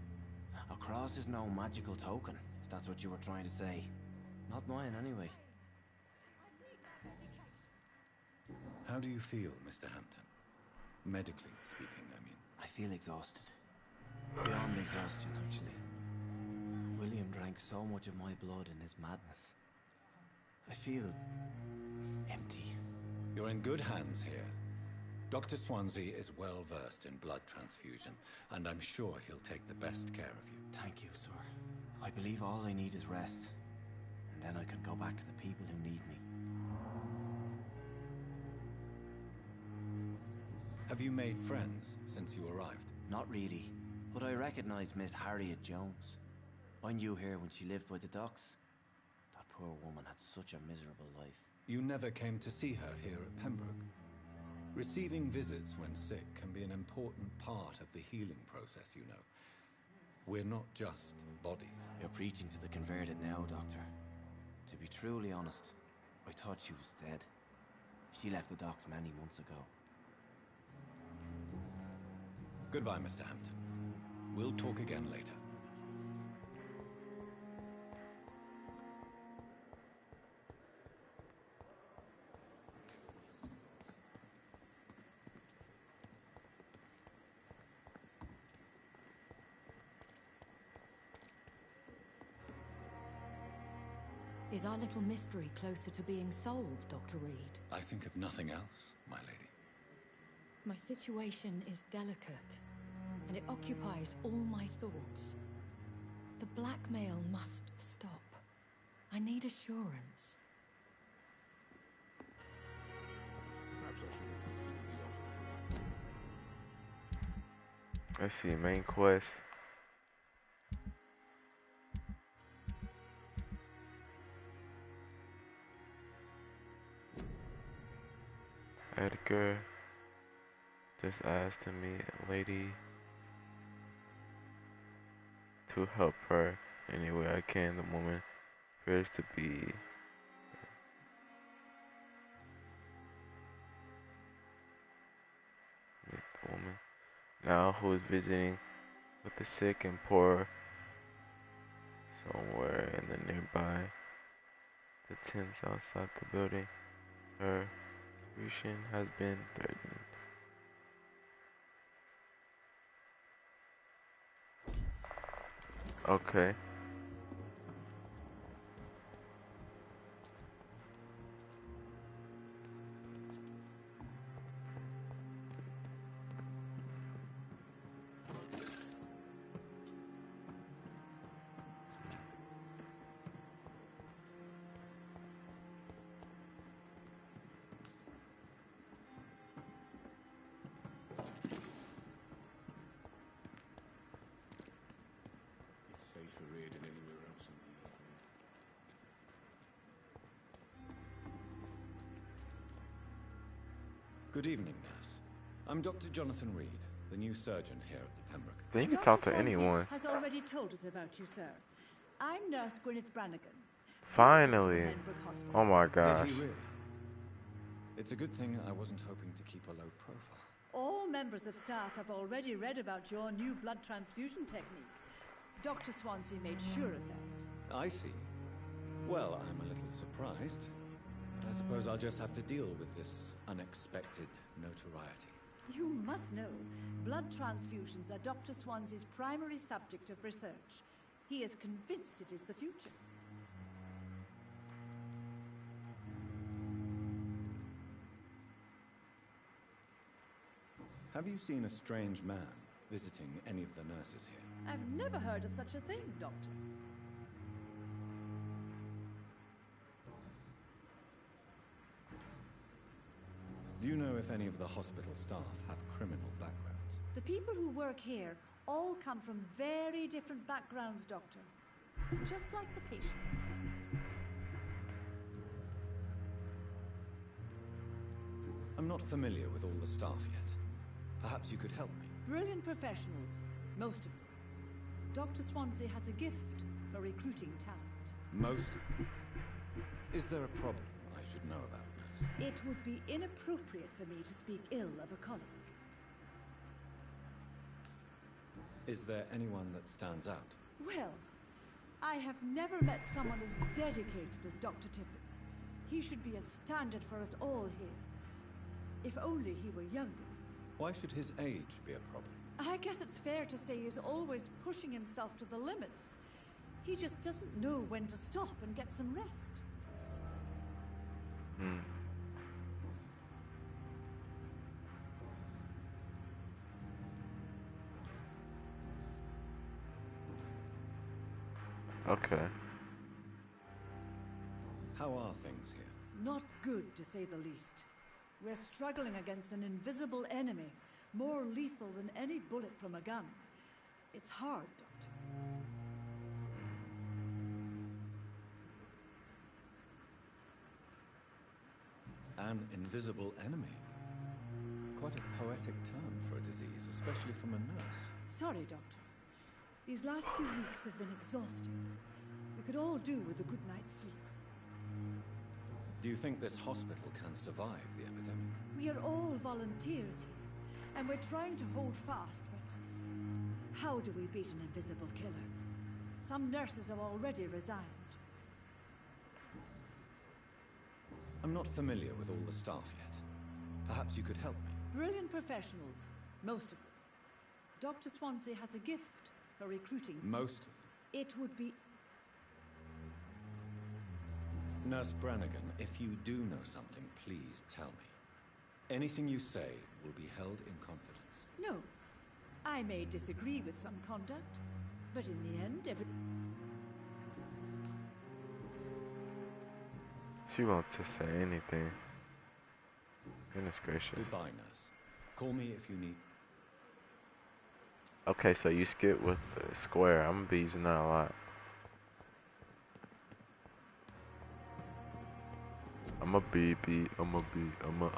A cross is no magical token, if that's what you were trying to say. Not mine, anyway. How do you feel, Mr. Hampton? Medically speaking, I mean. I feel exhausted. Beyond exhaustion, actually. William drank so much of my blood in his madness. I feel empty. You're in good hands here. Dr. Swansea is well versed in blood transfusion, and I'm sure he'll take the best care of you. Thank you, sir. I believe all I need is rest, and then I can go back to the people who need me. Have you made friends since you arrived? Not really, but I recognize Miss Harriet Jones. I knew her when she lived by the docks. That poor woman had such a miserable life. You never came to see her here at Pembroke? Receiving visits when sick can be an important part of the healing process, you know. We're not just bodies. You're preaching to the converted now, Doctor. To be truly honest, I thought she was dead. She left the docks many months ago. Goodbye, Mr. Hampton. We'll talk again later. Is our little mystery closer to being solved, Dr. Reed? I think of nothing else, my lady. My situation is delicate, and it occupies all my thoughts. The blackmail must stop. I need assurance. Perhaps I should consider the offer. Let's see, main quest. Edgar just asked to meet a lady to help her any way I can. The woman appears to be meet the woman now who is visiting with the sick and poor somewhere in the nearby the tents outside the building. Her execution has been threatened. Okay. It's safer here than anywhere else in these days. Good evening, nurse. I'm Dr. Jonathan Reed, the new surgeon here at the Pembroke. Then you can talk to Dr. Swansea anyone. has already told us about you, sir. I'm Nurse Gwyneth Brannigan. Finally. Pembroke Hospital. Oh my Did gosh. he really? It's a good thing I wasn't hoping to keep a low profile. All members of staff have already read about your new blood transfusion technique. Dr. Swansea made sure of that. I see. Well, I'm a little surprised, but I suppose I'll just have to deal with this unexpected notoriety. You must know, blood transfusions are Dr. Swansea's primary subject of research. He is convinced it is the future. Have you seen a strange man visiting any of the nurses here? I've never heard of such a thing, Doctor. Do you know if any of the hospital staff have criminal backgrounds? The people who work here all come from very different backgrounds, Doctor. Just like the patients. I'm not familiar with all the staff yet. Perhaps you could help me. Brilliant professionals, most of them. Dr. Swansea has a gift for recruiting talent. Most of them. Is there a problem I should know about, nurse? It would be inappropriate for me to speak ill of a colleague. Is there anyone that stands out? Well, I have never met someone as dedicated as Dr. Tippett. He should be a standard for us all here. If only he were younger. Why should his age be a problem? I guess it's fair to say he's always pushing himself to the limits. He just doesn't know when to stop and get some rest. Okay. How are things here? Not good, to say the least. We're struggling against an invisible enemy, more lethal than any bullet from a gun. It's hard, Doctor. An invisible enemy? Quite a poetic term for a disease, especially from a nurse. Sorry, Doctor. These last few weeks have been exhausting. We could all do with a good night's sleep. Do you think this hospital can survive the epidemic? We are all volunteers here, and we're trying to hold fast, but how do we beat an invisible killer? Some nurses have already resigned. I'm not familiar with all the staff yet. Perhaps you could help me. Brilliant professionals, most of them. Dr. Swansea has a gift for recruiting. Most of them? It would be... Nurse Brannigan, if you do know something, please tell me. Anything you say will be held in confidence. No. I may disagree with some conduct, but in the end, She wants to say anything. Goodness gracious. Goodbye, nurse. Call me if you need... Okay, so you skip with the square. I'm gonna be using that a lot. I'm a BB. I'm a B. I'm a.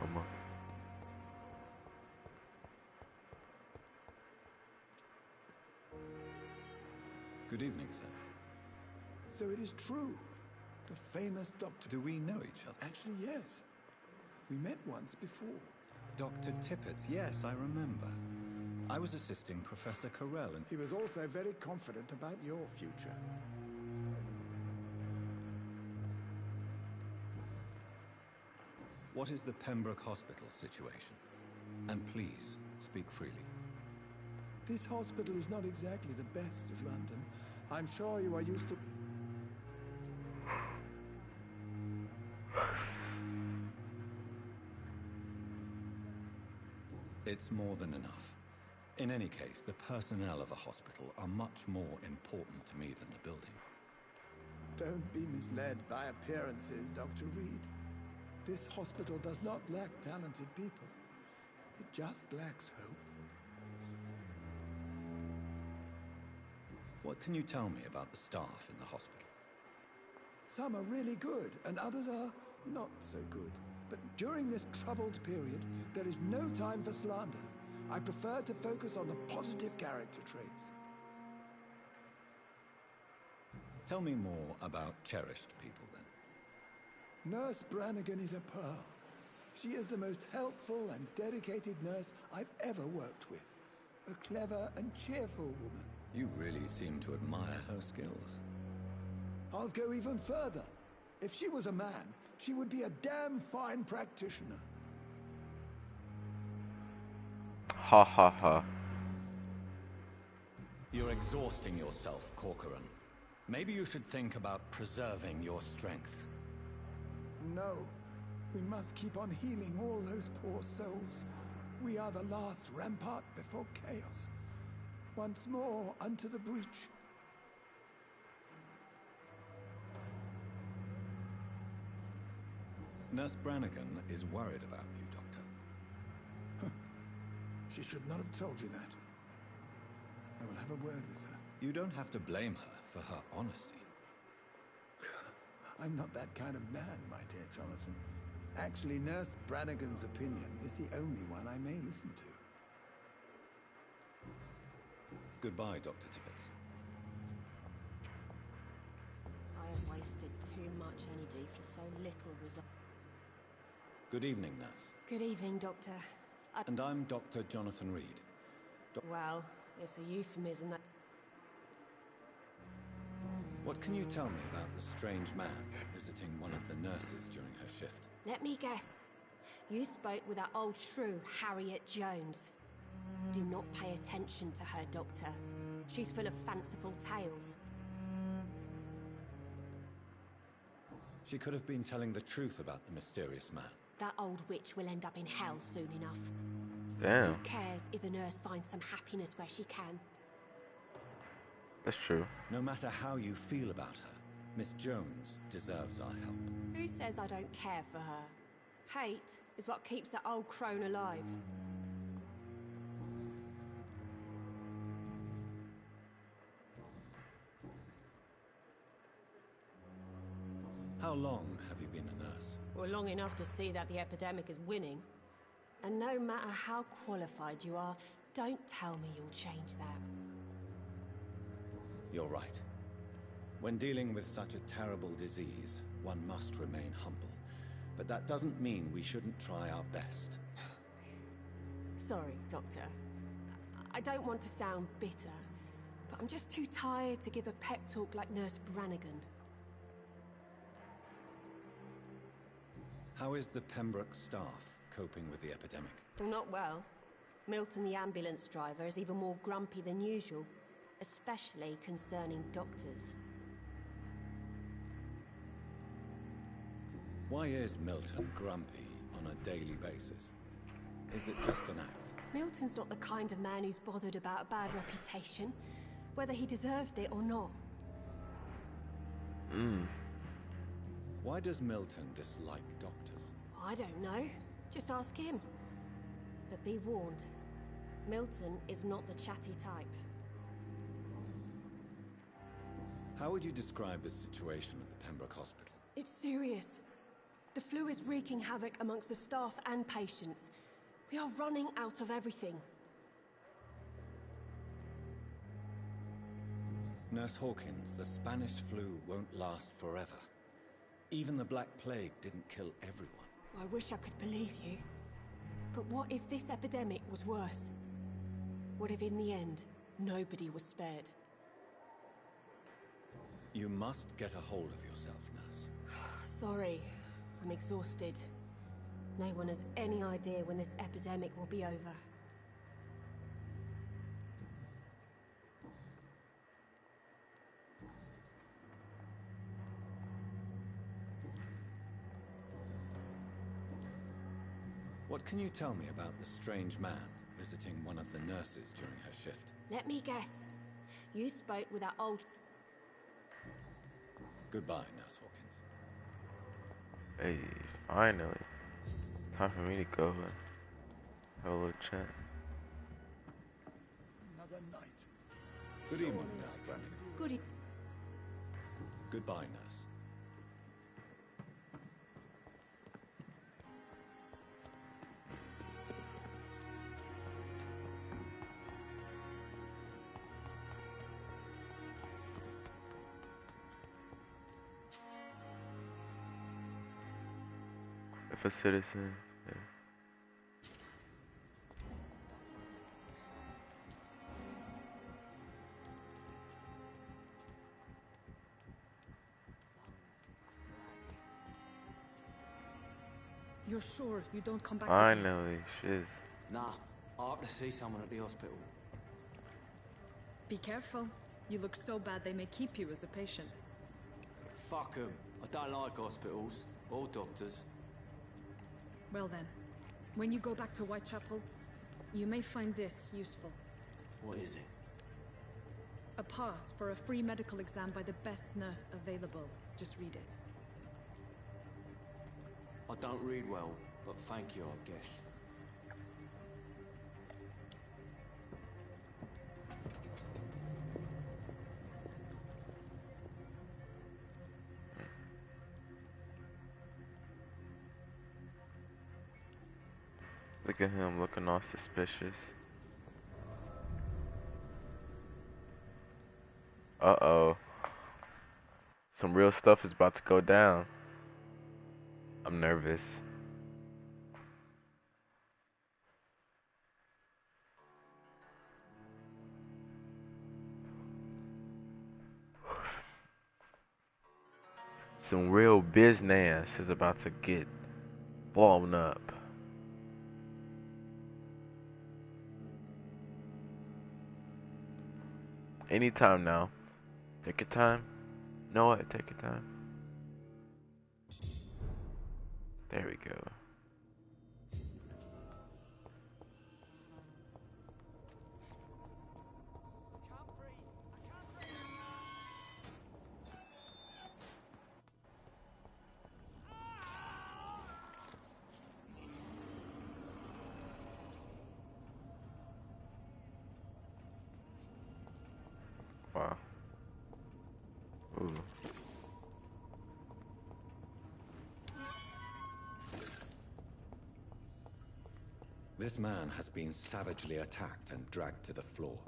Good evening, sir. So it is true. The famous Dr. Do we know each other? Actually, yes. We met once before. Dr. Tippett, yes, I remember. I was assisting Professor Carell and... He was also very confident about your future. What is the Pembroke Hospital situation? And please, speak freely. This hospital is not exactly the best of London. I'm sure you are used to... It's more than enough. In any case, the personnel of a hospital are much more important to me than the building. Don't be misled by appearances, Dr. Reed. This hospital does not lack talented people. It just lacks hope. What can you tell me about the staff in the hospital? Some are really good, and others are not so good. But during this troubled period, there is no time for slander. I prefer to focus on the positive character traits. Tell me more about cherished people, then. Nurse Brannigan is a pearl. She is the most helpful and dedicated nurse I've ever worked with. A clever and cheerful woman. You really seem to admire her skills. I'll go even further. If she was a man, she would be a damn fine practitioner. Ha ha ha. You're exhausting yourself, Corcoran. Maybe you should think about preserving your strength. No. We must keep on healing all those poor souls. We are the last rampart before chaos. Once more unto the breach. Nurse Brannigan is worried about you, Doctor. She should not have told you that. I will have a word with her. You don't have to blame her for her honesty. I'm not that kind of man, my dear Jonathan. Actually, Nurse Brannigan's opinion is the only one I may listen to. Goodbye, Dr. Tippett. I have wasted too much energy for so little result. Good evening, nurse. Good evening, Doctor. And I'm Dr. Jonathan Reed. Well, it's a euphemism that... What can you tell me about the strange man visiting one of the nurses during her shift? Let me guess. You spoke with that old shrew, Harriet Jones. Do not pay attention to her, Doctor. She's full of fanciful tales. She could have been telling the truth about the mysterious man. That old witch will end up in hell soon enough. Damn. Who cares if the nurse finds some happiness where she can? That's true. No matter how you feel about her, Miss Jones deserves our help. Who says I don't care for her? Hate is what keeps that old crone alive. How long have you been a nurse? Well, long enough to see that the epidemic is winning. And no matter how qualified you are, don't tell me you'll change that. You're right. When dealing with such a terrible disease, one must remain humble. But that doesn't mean we shouldn't try our best. Sorry, Doctor. I don't want to sound bitter, but I'm just too tired to give a pep talk like Nurse Brannigan. How is the Pembroke staff coping with the epidemic? Not well. Milton, the ambulance driver, is even more grumpy than usual, especially concerning doctors. Why is Milton grumpy on a daily basis? Is it just an act? Milton's not the kind of man who's bothered about a bad reputation. whether he deserved it or not. Why does Milton dislike doctors? I don't know. Just ask him. But be warned, Milton is not the chatty type. How would you describe the situation at the Pembroke Hospital? It's serious. The flu is wreaking havoc amongst the staff and patients. We are running out of everything. Nurse Hawkins, the Spanish flu won't last forever. Even the Black Plague didn't kill everyone. I wish I could believe you. But what if this epidemic was worse? What if in the end, nobody was spared? You must get a hold of yourself, nurse. Sorry, I'm exhausted. No one has any idea when this epidemic will be over. What can you tell me about the strange man visiting one of the nurses during her shift? Let me guess. You spoke with that old... Goodbye, Nurse Hawkins. Hey, finally. Time for me to go and have a little chat. Another night. Good evening, Nurse Brennan. Good e- Goodbye, nurse. If a citizen, yeah. You're sure you don't come back? Finally, shiz. Nah, I have to see someone at the hospital. Be careful. You look so bad they may keep you as a patient. Fuck 'em. I don't like hospitals or doctors. Well then, when you go back to Whitechapel, you may find this useful. What is it? A pass for a free medical exam by the best nurse available. Just read it. I don't read well, but thank you, I guess. Look at him looking all suspicious. Uh-oh. Some real stuff is about to go down. I'm nervous. Some real business is about to get blown up. Anytime now. Take your time. Know what? Take your time. There we go. Wow. Ooh. This man has been savagely attacked and dragged to the floor.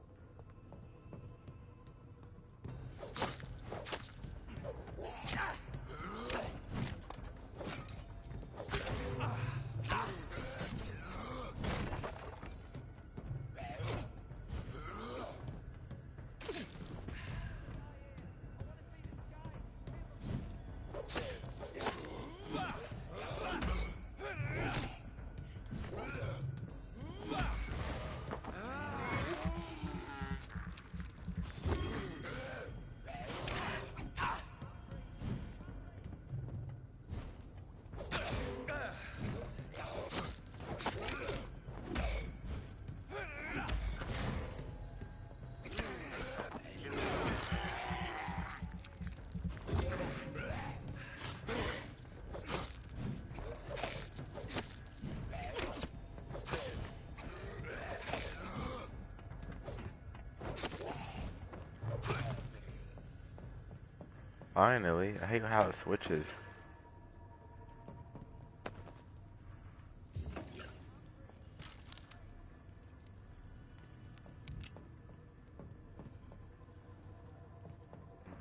Finally, I hate how it switches.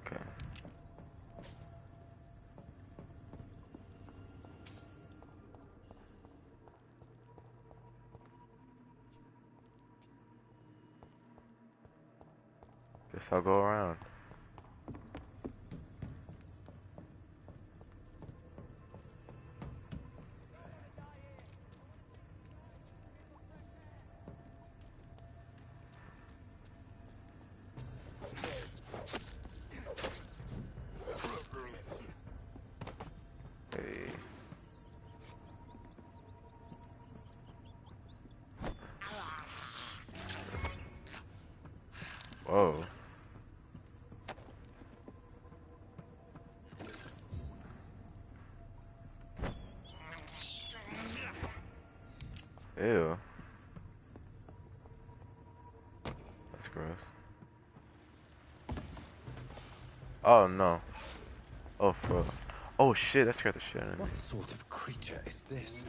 Okay. Guess I'll go around. Hey. Whoa. Ew. That's gross. Oh no. Oh fuck. Oh shit, that scared the shit out of me. What sort of creature is this?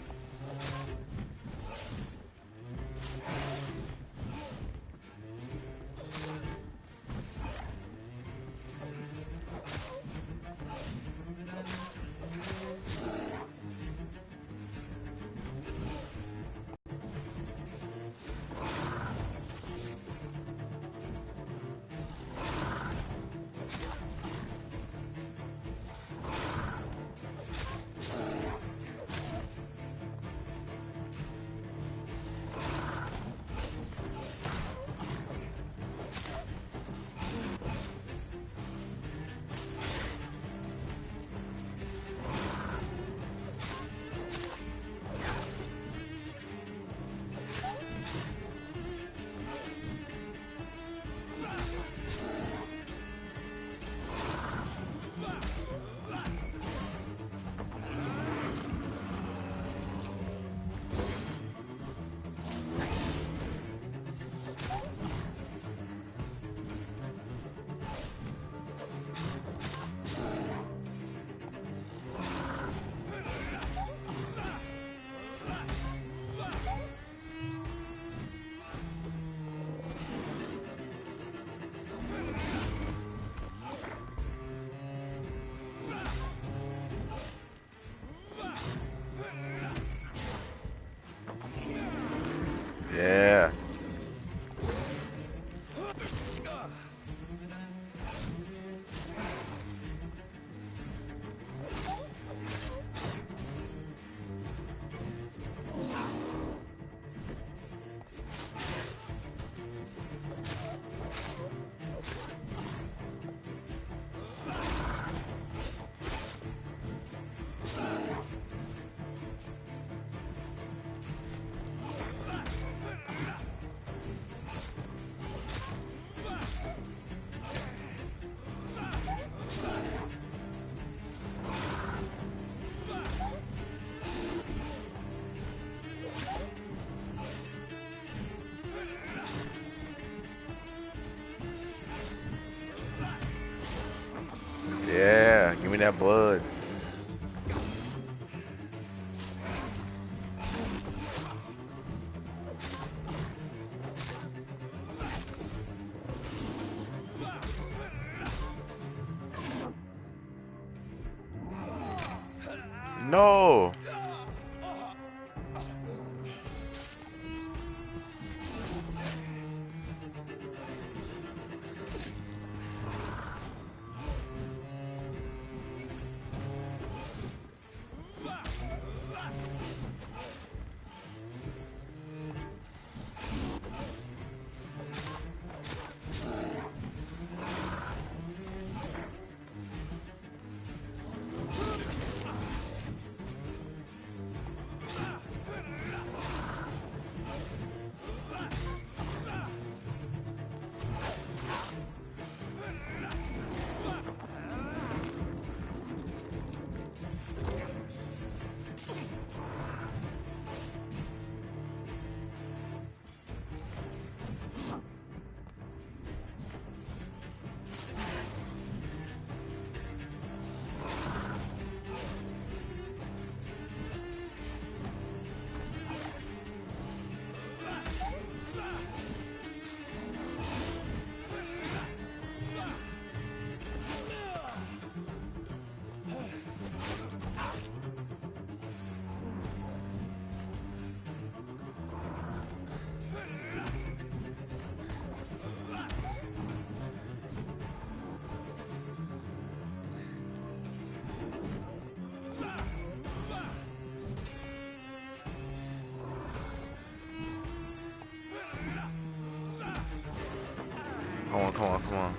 Yeah. Yeah, give me that blood. No. Come on, come on, come on.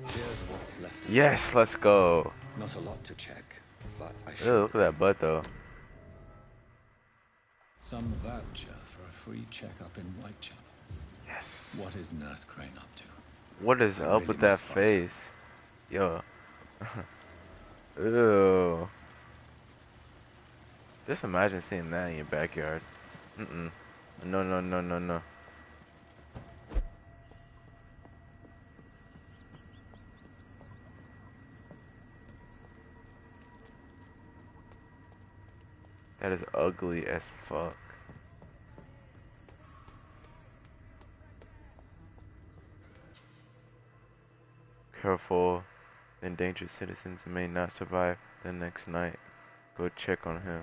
Here's what's left. Yes, let's go. Not a lot to check, but I Ew, should. look at that butt though. Some voucher for a free checkup in Whitechapel. Yes. What is Nurse Crane up to? What is I up really with that must find her. face? Yo. Ew. Just imagine seeing that in your backyard. Mm-mm. No, no, no, no, no. That is ugly as fuck. Careful. Endangered citizens may not survive the next night. Go check on him.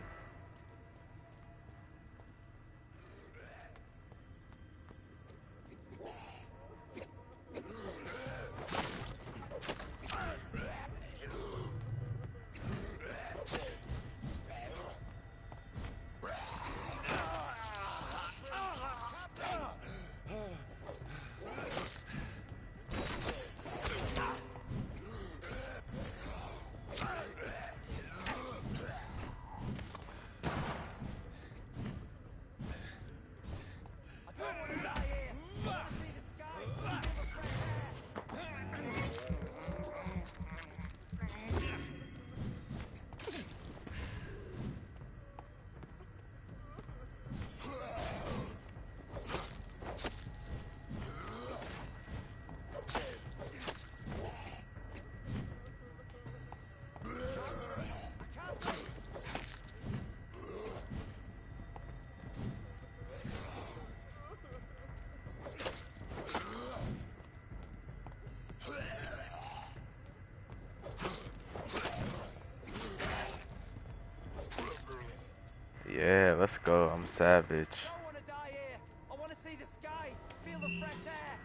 Yeah, let's go. I'm savage. I don't want to die here. I want to see the sky, feel the fresh air.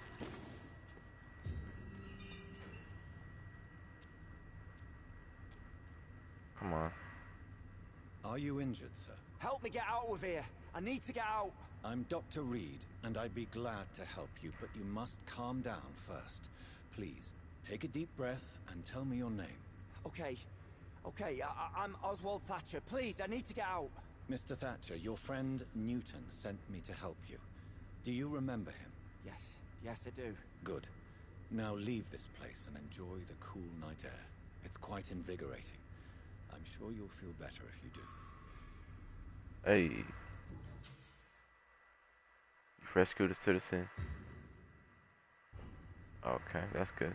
Come on. Are you injured, sir? Help me get out of here. I need to get out. I'm Dr. Reed, and I'd be glad to help you, but you must calm down first. Please, take a deep breath and tell me your name. Okay. Okay, I'm Oswald Thatcher. Please, I need to get out. Mr. Thatcher, your friend Newton sent me to help you. Do you remember him? Yes. Yes, I do. Good. Now leave this place and enjoy the cool night air. It's quite invigorating. I'm sure you'll feel better if you do. Hey. You've rescued a citizen. Okay, that's good.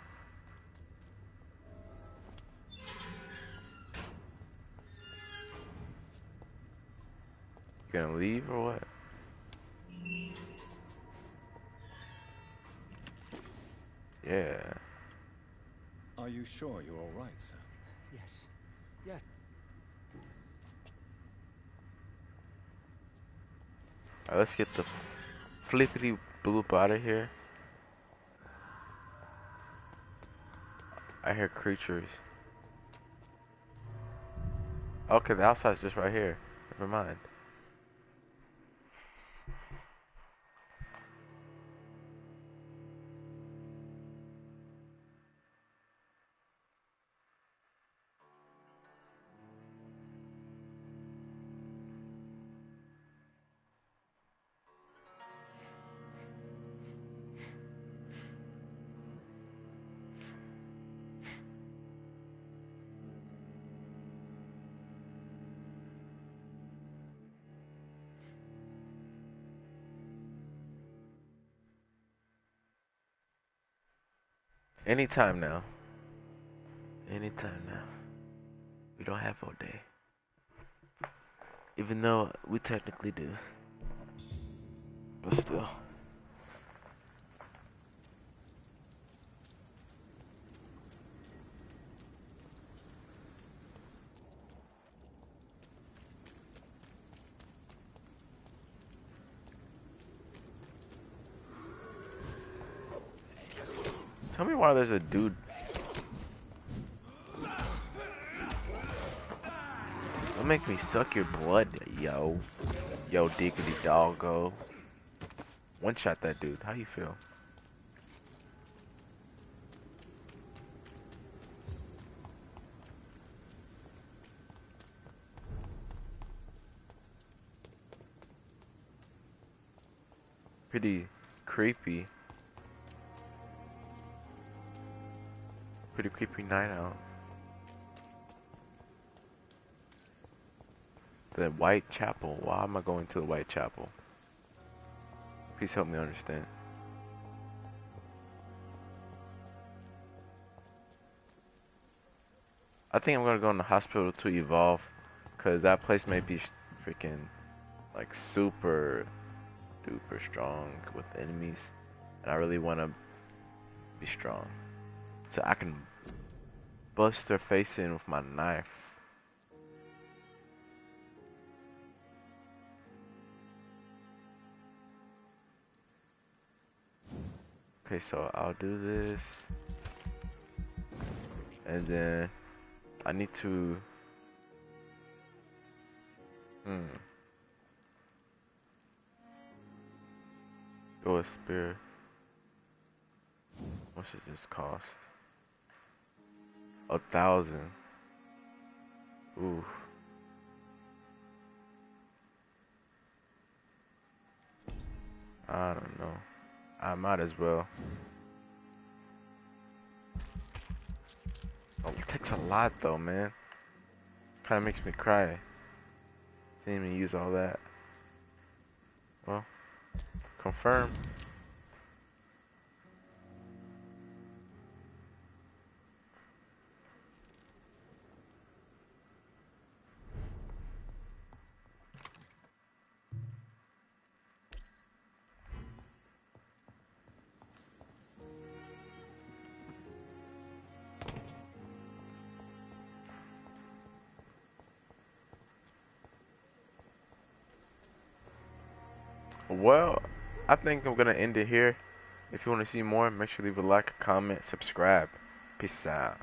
You gonna leave or what? Yeah. Are you sure you're all right, sir? Yes. Yes. Alright, let's get the flippity bloop out of here. I hear creatures. Okay, the outside's just right here. Never mind. Anytime now. Anytime now. We don't have all day. Even though we technically do. But still. Tell me why there's a dude. Don't make me suck your blood, yo. Yo, diggity doggo. One shot that dude. How you feel? Pretty creepy. Pretty creepy night out. The White Chapel. Why am I going to the White Chapel? Please help me understand. I think I'm gonna go in the hospital to evolve, cause that place may be freaking like super duper strong with enemies, and I really wanna be strong, so I can bust their face in with my knife. Okay, so I'll do this, and then I need to. Go a spear. What does this cost? 1,000. Ooh. I don't know. I might as well. Oh, it takes a lot though, man. Kinda makes me cry. Seeing me use all that. Well, confirm. Well, I think I'm gonna end it here. If you want to see more, make sure to leave a like, comment, subscribe. Peace out.